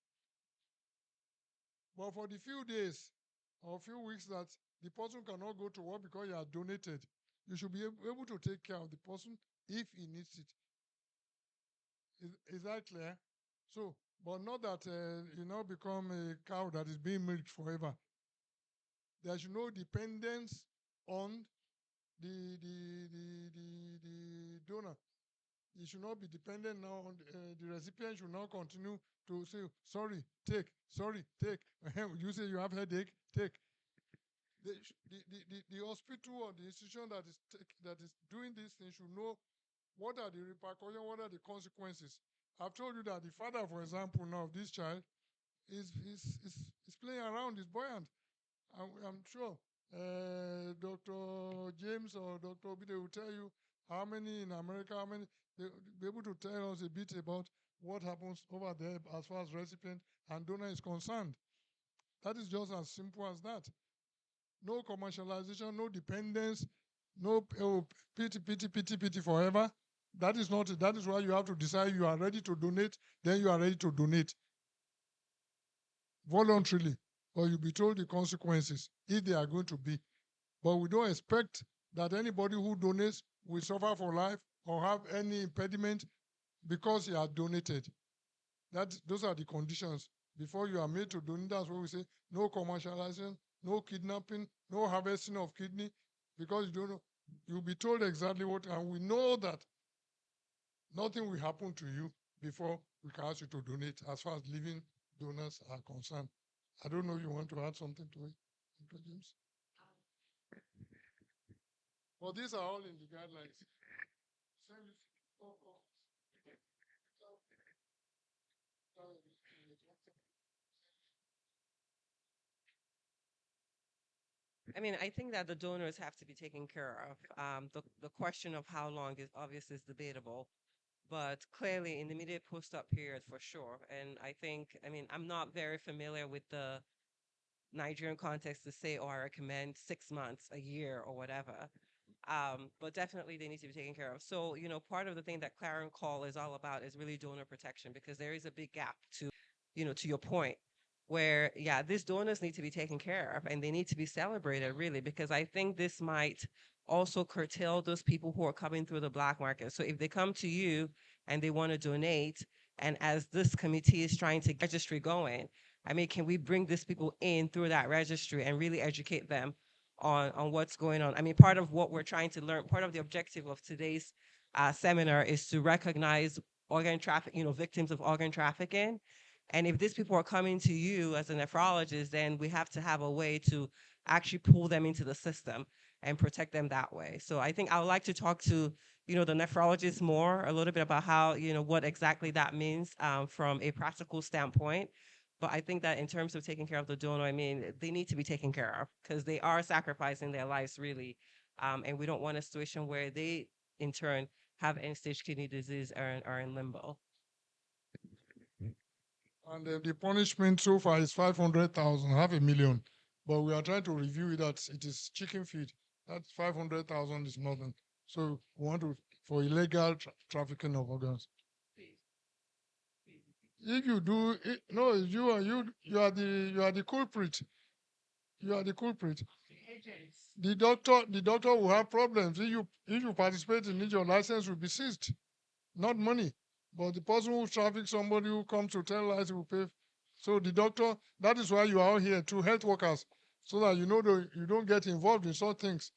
But for the few days or few weeks that the person cannot go to work because you are donated, you should be able to take care of the person if he needs it. Is that clear? So, but not that you now become a cow that is being milked forever. There should no dependence on the donor. It should not be dependent now on the recipient should not continue to say, sorry, take, sorry, take. You say you have headache, take. The hospital or the institution that is doing this thing should know what are the repercussions, what are the consequences. I've told you that the father, for example, now of this child is playing around, is buoyant. I'm sure Dr. James or Dr. Obide will tell you how many in America, how many, they'll be able to tell us a bit about what happens over there as far as recipient and donor is concerned. That is just as simple as that. No commercialization, no dependence, no pity forever. That is not it. That is why you have to decide you are ready to donate, then you are ready to donate voluntarily, or you'll be told the consequences if they are going to be. But we don't expect that anybody who donates will suffer for life or have any impediment because he has donated. Those are the conditions. Before you are made to donate, that's what we say, no commercialization, no kidnapping, no harvesting of kidney, because you don't know. You'll be told exactly what, and we know that nothing will happen to you before we can ask you to donate as far as living donors are concerned. I don't know if you want to add something to it, Dr. James. Well, these are all in the guidelines. I mean, I think that the donors have to be taken care of. The question of how long is obviously is debatable, but clearly in the immediate post-op period for sure. And I think, I mean, I'm not very familiar with the Nigerian context to say, oh, I recommend 6 months, a year, or whatever. But definitely they need to be taken care of. So, you know, part of the thing that Clarion Call is all about is really donor protection, because there is a big gap to, you know, to your point, where, yeah, these donors need to be taken care of and they need to be celebrated, really, because I think this might also curtail those people who are coming through the black market. So if they come to you and they want to donate, and as this committee is trying to get registry going, I mean, can we bring these people in through that registry and really educate them on what's going on? I mean, part of what we're trying to learn, part of the objective of today's seminar is to recognize organ traffic, you know, victims of organ trafficking. And if these people are coming to you as a nephrologist, then we have to have a way to actually pull them into the system and protect them that way. So I think I would like to talk to, you know, the nephrologists more, a little bit about how, you know, what exactly that means from a practical standpoint. But I think that in terms of taking care of the donor, I mean, they need to be taken care of because they are sacrificing their lives, really. And we don't want a situation where they, in turn, have end-stage kidney disease or are in limbo. And the punishment so far is 500,000, half a million. But we are trying to review it that it is chicken feed. That 500,000 is nothing. So we want to, for illegal trafficking of organs. If you do no, you are the culprit. You are the culprit. the doctor will have problems. If you participate in it, your license will be seized, not money. But the person who traffics somebody who comes to tell lies will pay. So the doctor, that is why you are out here to health workers, so that you don't get involved in such things.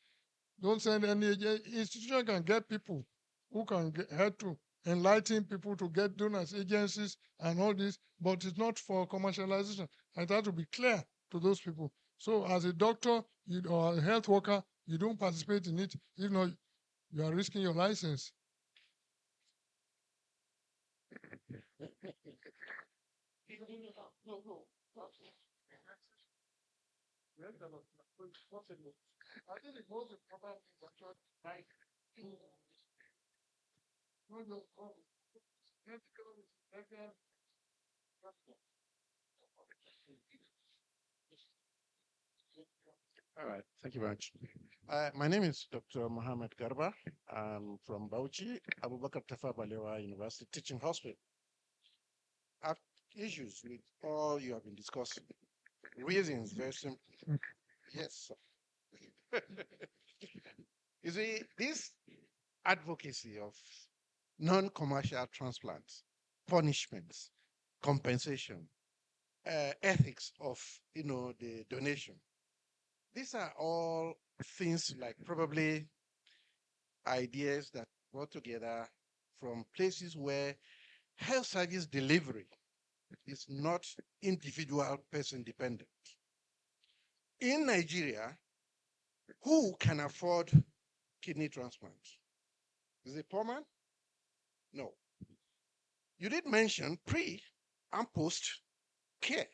Don't send any institution can get people who can help to enlighten people to get donors, agencies, and all this, but it's not for commercialization. And that to be clear to those people. So as a doctor or a health worker, you don't participate in it. If not, you are risking your license. I think the most important thing is actually right. All right, thank you very much. My name is Dr. Mohammed Garba. I'm from Bauchi, Abubakar Tafa Balewa University Teaching Hospital. I have issues with all you have been discussing. Reasons very simple. Yes. You see, this advocacy of non-commercial transplants, punishments, compensation, ethics of the donation. These are all things like probably ideas that brought together from places where health service delivery is not individual person dependent. In Nigeria, who can afford kidney transplant? Is it poor man? No. You did mention pre and post care.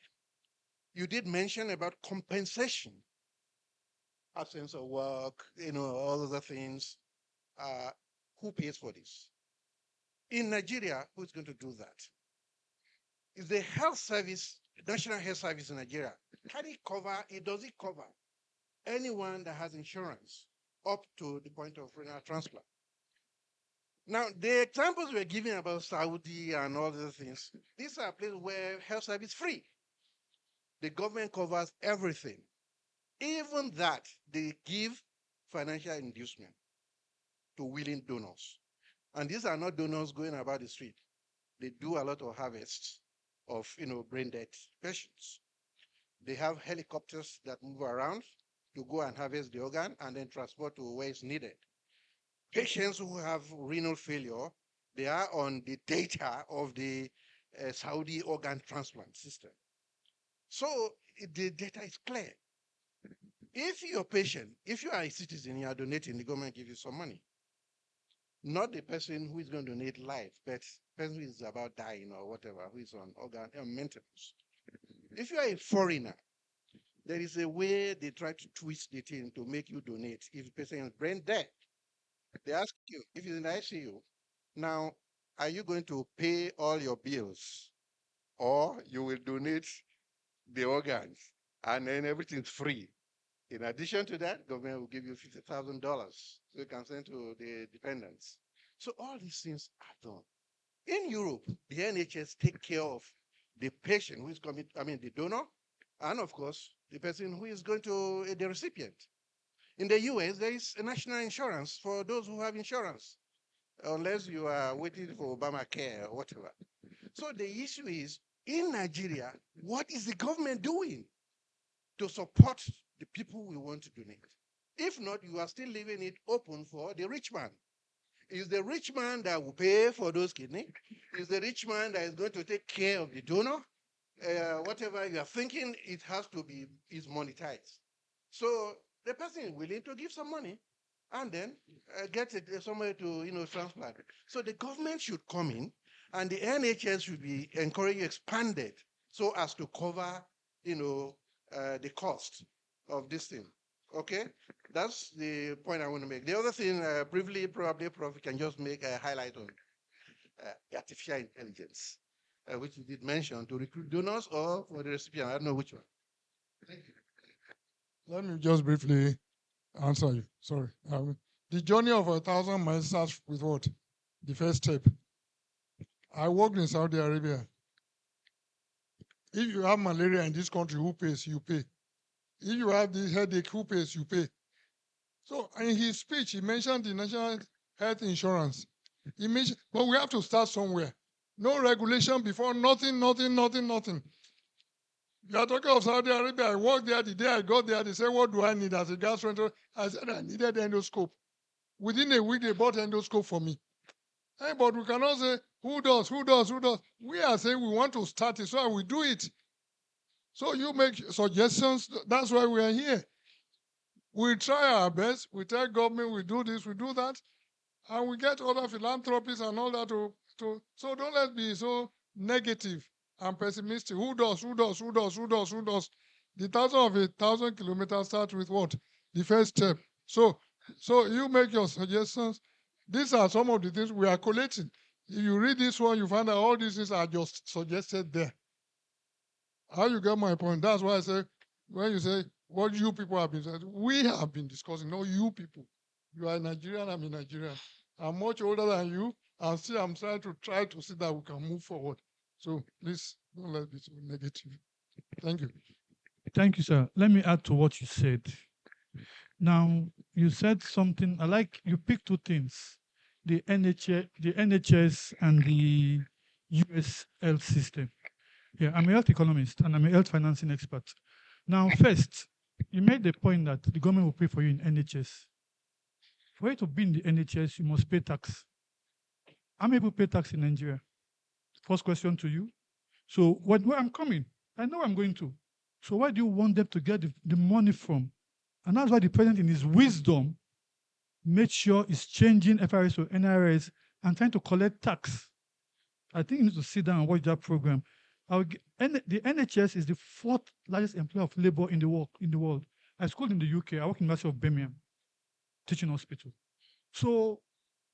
You did mention about compensation, absence of work, all other things. Who pays for this? In Nigeria, who's going to do that? Is the health service, National Health Service in Nigeria, does it cover anyone that has insurance up to the point of renal transplant? Now, the examples we're giving about Saudi and all those things, these are places where health service is free. The government covers everything. Even that, they give financial inducement to willing donors. And these are not donors going about the street. They do a lot of harvests of brain dead patients. They have helicopters that move around to go and harvest the organ and then transport to where it's needed. Patients who have renal failure, they are on the data of the Saudi organ transplant system. So the data is clear. If you're a patient, if you are a citizen, you are donating, the government gives you some money. Not the person who is going to donate life, but the person who is about dying or whatever, who is on organ maintenance. If you are a foreigner, there is a way they try to twist the thing to make you donate. If the person is brain dead, they ask you, if it's in the ICU, now, are you going to pay all your bills or you will donate the organs and then everything's free? In addition to that, government will give you $50,000 so you can send to the dependents. So all these things are done. In Europe, the NHS take care of the patient who is coming, the donor, and of course, the person who is going to the recipient. In the US, there is a national insurance for those who have insurance, unless you are waiting for Obamacare or whatever. So the issue is, in Nigeria, what is the government doing to support the people we want to donate? If not, you are still leaving it open for the rich man. Is the rich man that will pay for those kidneys? Is the rich man that is going to take care of the donor? Whatever you are thinking, it has to be is monetized. So the person is willing to give some money and then get it somewhere to transplant. So the government should come in and the NHS should be encouraged, expanded so as to cover the cost of this thing. Okay, that's the point I want to make. The other thing, briefly, probably Prof can just make a highlight on artificial intelligence, which you did mention, to recruit donors or for the recipient. I don't know which one. Thank you. Let me just briefly answer you. Sorry. The journey of 1,000 miles starts with what? The first step. I worked in Saudi Arabia. If you have malaria in this country, who pays? You pay. If you have this headache, who pays? You pay. So in his speech, he mentioned the national health insurance. He mentioned, but we have to start somewhere. No regulation before, nothing, nothing, nothing, nothing. You are talking of Saudi Arabia. I worked there the day I got there. They said, what do I need as a gastroenterologist? I said, I needed endoscope. Within a week, they bought endoscope for me. Hey, but we cannot say, who does, who does, who does? We are saying we want to start it, so we do it. So you make suggestions. That's why we are here. We try our best. We tell government we do this, we do that, and we get other philanthropists and all that so don't let's be so negative and pessimistic. Who does, who does, who does, who does, who does? The 1,000 kilometers start with what? The first step. So you make your suggestions. These are some of the things we are collating. If you read this one, you find that all these things are just suggested there. How you get my point? That's why I say, when you say what you people have been saying, we have been discussing, not you people. You are Nigerian, I'm a Nigerian. I'm much older than you, and still I'm trying to see that we can move forward. So please don't let it be so negative. Thank you. Thank you, sir. Let me add to what you said. Now, you said something, I like, you picked two things, the NHS and the US health system. Yeah, I'm a health economist and I'm a health financing expert. Now, first, you made the point that the government will pay for you in NHS. For you to be in the NHS, you must pay tax. How many people pay tax in Nigeria? First question to you. So where I'm coming, I know where I'm going to. So where do you want them to get the money from? And that's why the president, in his wisdom, made sure he's changing FRS to NRS and trying to collect tax. I think you need to sit down and watch that program. The NHS is the fourth largest employer of labor in the world. I schooled in the UK. I work in the University of Birmingham, teaching hospital. So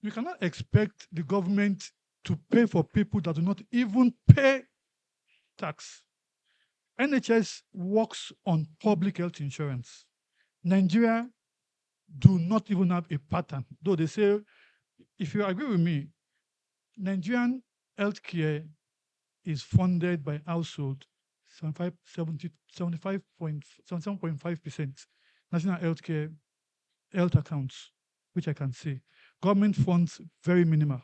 you cannot expect the government to pay for people that do not even pay tax. NHS works on public health insurance. Nigeria do not even have a pattern, though they say, if you agree with me, Nigerian healthcare is funded by household 77.5% national healthcare health accounts, which I can say. Government funds very minimal,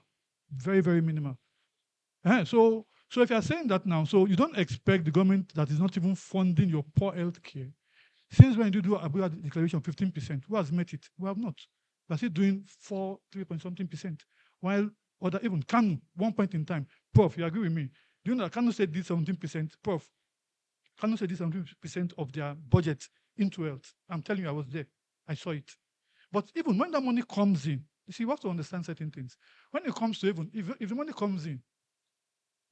very, very minimal. So if you're saying that now, so you don't expect the government that is not even funding your poor healthcare. Since when you do Abuja declaration 15%, who has met it? We have not. We're still doing 3 point something percent. While other even Kanu, one point in time, Prof, you agree with me? Do you know that Kanu said this 17%? Prof, Kanu said this 17% of their budget into health. I'm telling you, I was there. I saw it. But even when that money comes in, you see, you have to understand certain things. When it comes to even, if the money comes in,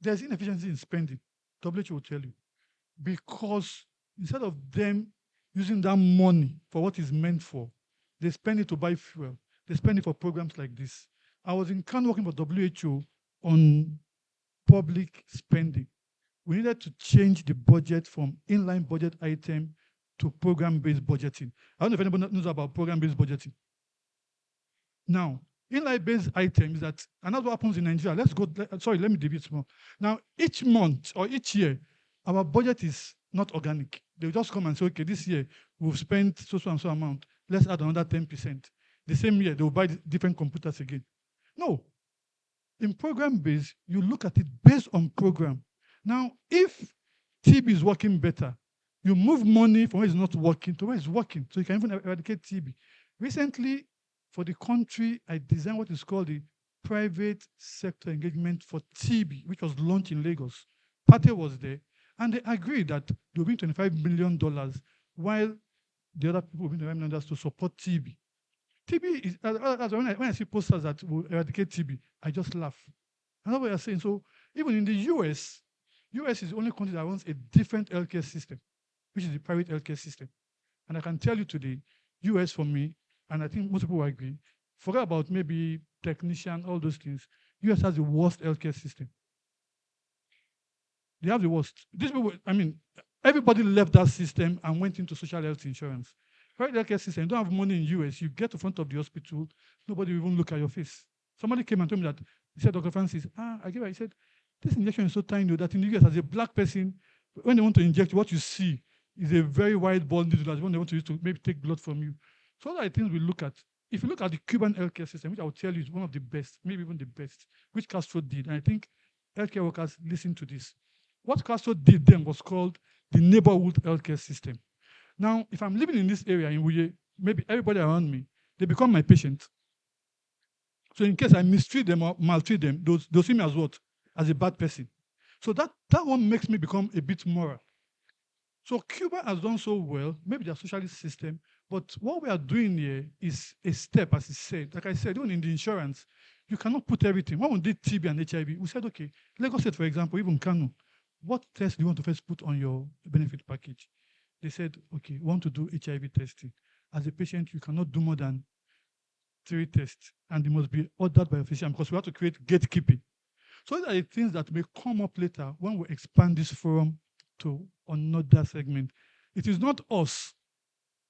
there's inefficiency in spending. WHO will tell you. Because instead of them using that money for what it's meant for, they spend it to buy fuel. They spend it for programs like this. I was in Cannes working for WHO on public spending. We needed to change the budget from inline budget item to program-based budgeting. I don't know if anybody knows about program-based budgeting. Now, inline-based items that, and that's what happens in Nigeria. Let me deviate more. Now, each month or each year, our budget is not organic. They'll just come and say, okay, this year we've spent so and so amount. Let's add another 10%. The same year, they'll buy different computers again. No. In program-based, you look at it based on program. Now, if TB is working better, you move money from where it's not working to where it's working, so you can even eradicate TB. Recently, for the country, I designed what is called the private sector engagement for TB, which was launched in Lagos. Pate was there, and they agreed that they will bring $25 million, while the other people will bring $25 million to support TB. TB is, when I see posters that will eradicate TB, I just laugh. And that's what you're saying. So even in the US is the only country that runs a different healthcare system, which is the private healthcare system. And I can tell you today, US for me, and I think most people will agree, forget about maybe technician, all those things, US has the worst healthcare system. They have the worst. These people, everybody left that system and went into social health insurance. Private healthcare system, you don't have money in US, you get to front of the hospital, nobody will even look at your face. Somebody came and told me that, he said, Dr. Francis, he said, this injection is so tiny that in the US, as a black person, when they want to inject, what you see is a very wide ball needle that they want to use to maybe take blood from you. So what are the things we look at? If you look at the Cuban healthcare system, which I will tell you is one of the best, maybe even the best, which Castro did, and I think healthcare workers listen to this. What Castro did then was called the neighborhood healthcare system. Now, if I'm living in this area in Wuye, maybe everybody around me, they become my patient. So in case I mistreat them or maltreat them, they'll see me as what? As a bad person. So that one makes me become a bit moral. So Cuba has done so well, maybe their socialist system, but what we are doing here is a step, as he said. Like I said, even in the insurance, you cannot put everything. When we did TB and HIV, we said, okay, Lagos State, for example, even Kano, what test do you want to first put on your benefit package? They said, okay, we want to do HIV testing. As a patient, you cannot do more than 3 tests, and they must be ordered by a physician because we have to create gatekeeping. So these are the things that may come up later when we expand this forum to another segment. It is not us.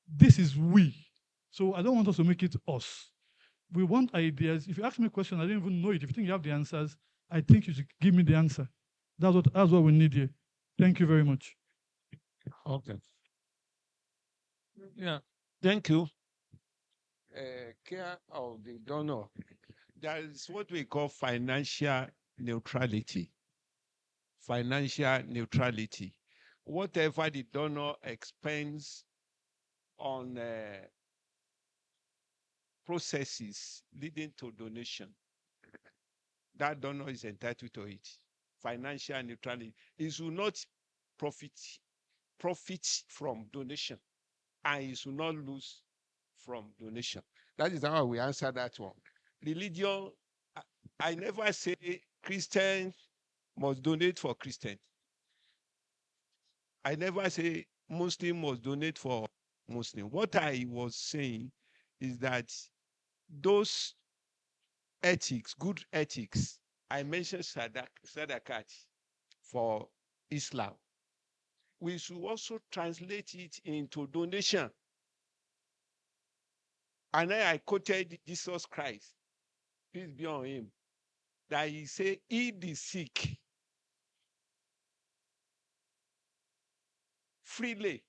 This is we. So I don't want us to make it us. We want ideas. If you ask me a question, I don't even know it. If you think you have the answers, I think you should give me the answer. That's what we need here. Thank you very much. Okay. Yeah. Thank you. Care of the donor. There is what we call financial neutrality. Financial neutrality. Whatever the donor expends on processes leading to donation, that donor is entitled to it. Financial neutrality. It should not profit from donation, and it should not lose from donation. That is how we answer that one. Religion, I never say Christians must donate for Christians. I never say Muslim must donate for Muslim. What I was saying is that those ethics, good ethics, I mentioned Sadakat for Islam. We should also translate it into donation. And then I quoted Jesus Christ, peace be on him, that he said, heal the sick freely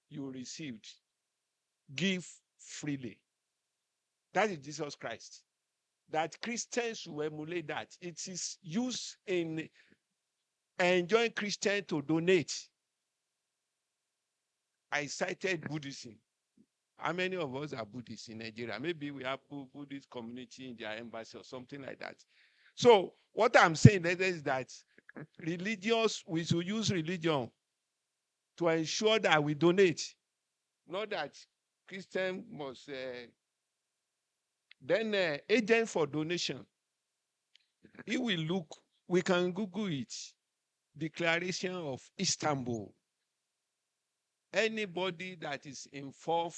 you received, give freely. That is Jesus Christ. That Christians will emulate that. It is used in enjoying Christians to donate. I cited Buddhism. How many of us are Buddhists in Nigeria? Maybe we have Buddhist community in their embassy or something like that. So what I'm saying is that we should use religion to ensure that we donate. Not that Christian must then agent for donation. If we look, we can Google it. Declaration of Istanbul. Anybody that is involved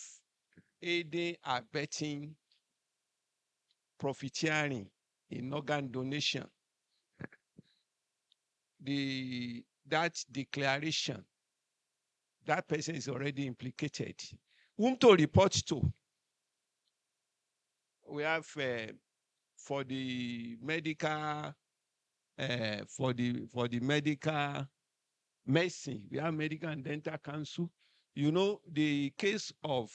aiding, abetting, profiteering in organ donation, that declaration, that person is already implicated. Whom to report to? We have for the medical, for the medical medicine, we have Medical and Dental Council. You know, the case of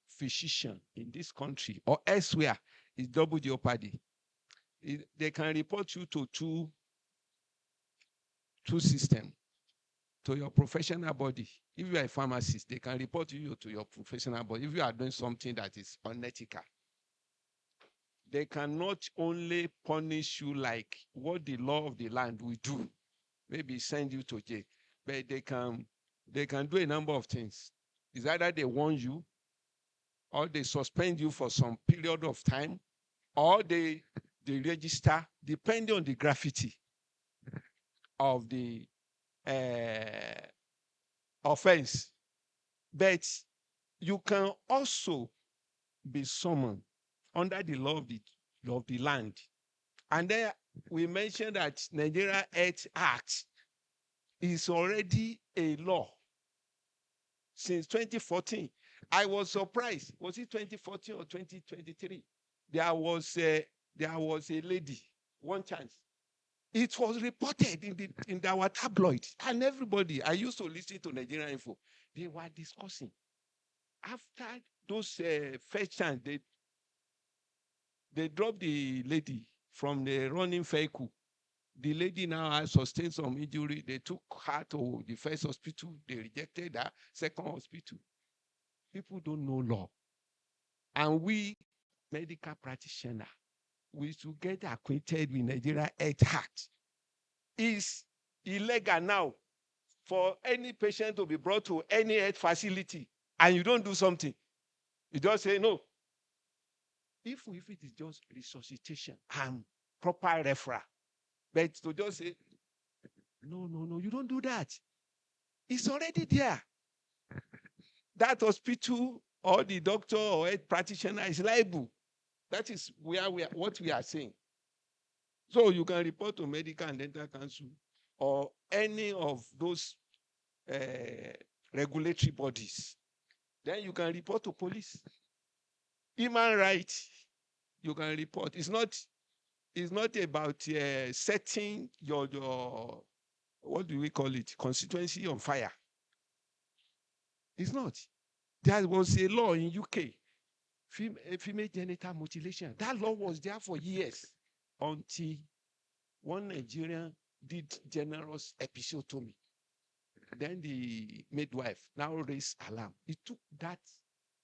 physician in this country or elsewhere is double jeopardy. They can report you to two systems. To your professional body. If you are a pharmacist, they can report you to your professional body. If you are doing something that is unethical, they cannot only punish you like what the law of the land will do, maybe send you to jail, but they can do a number of things. It's either they warn you, or they suspend you for some period of time, or they register, depending on the gravity of the offense. But you can also be summoned under the law of the land. And then we mentioned that Nigeria Health Act is already a law since 2014. I was surprised. Was it 2014 or 2023? There was a lady, one chance. It was reported in our tabloid, and everybody. I used to listen to Nigerian Info. They were discussing after those first chance. They dropped the lady from the running vehicle. The lady now has sustained some injury. They took her to the first hospital. They rejected her, second hospital. People don't know law. And we, medical practitioners, we should get acquainted with Nigeria Health Act. It's illegal now for any patient to be brought to any health facility and you don't do something. You just say no. If it is just resuscitation and proper referral, but to just say, no, you don't do that. It's already there. That hospital or the doctor or health practitioner is liable. That is what we are saying. So you can report to Medical and Dental Council or any of those regulatory bodies. Then you can report to police. Human rights, you can report. It's not about setting your what do we call it, constituency on fire. It's not. There was a law in UK, female genital mutilation. That law was there for years until one Nigerian did generous episiotomy. Then the midwife now raised alarm. It took that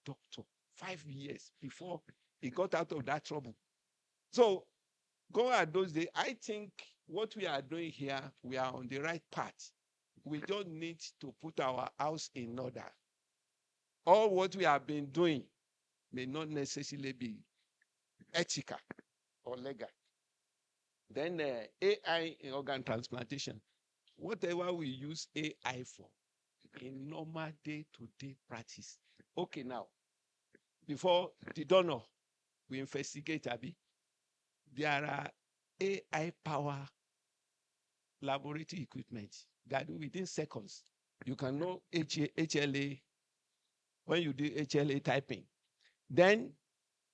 doctor 5 years before he got out of that trouble. So, go at those days, I think what we are doing here, we are on the right path. We don't need to put our house in order. All what we have been doing may not necessarily be ethical or legal. Then AI in organ transplantation. Whatever we use AI for in normal day-to-day practice. Okay, now, before the donor, we investigate, Abi. There are AI power laboratory equipment that within seconds, you can know HLA when you do HLA typing. Then,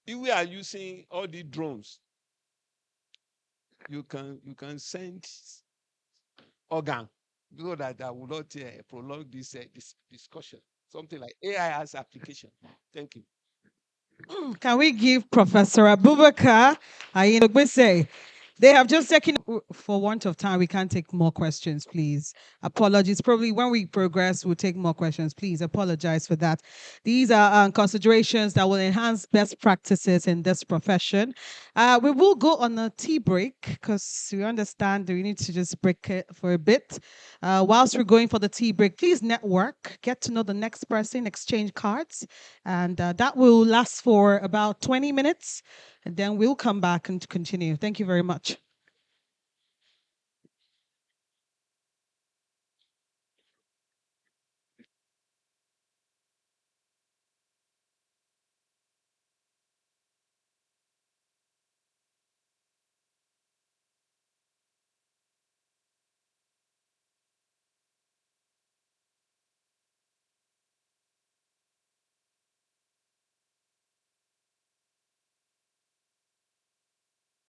if we are using all the drones, you can send organ so that I will not prolong this discussion. Something like AI as application. Thank you. Can we give Professor Abubakar Ayinogbese? They have just taken, for want of time, we can't take more questions, please. Apologies. Probably when we progress, we'll take more questions. Please apologize for that. These are considerations that will enhance best practices in this profession. We will go on a tea break because we understand that we need to just break it for a bit. Whilst we're going for the tea break, please network, get to know the next person, exchange cards, and that will last for about 20 minutes. And then we'll come back and continue. Thank you very much.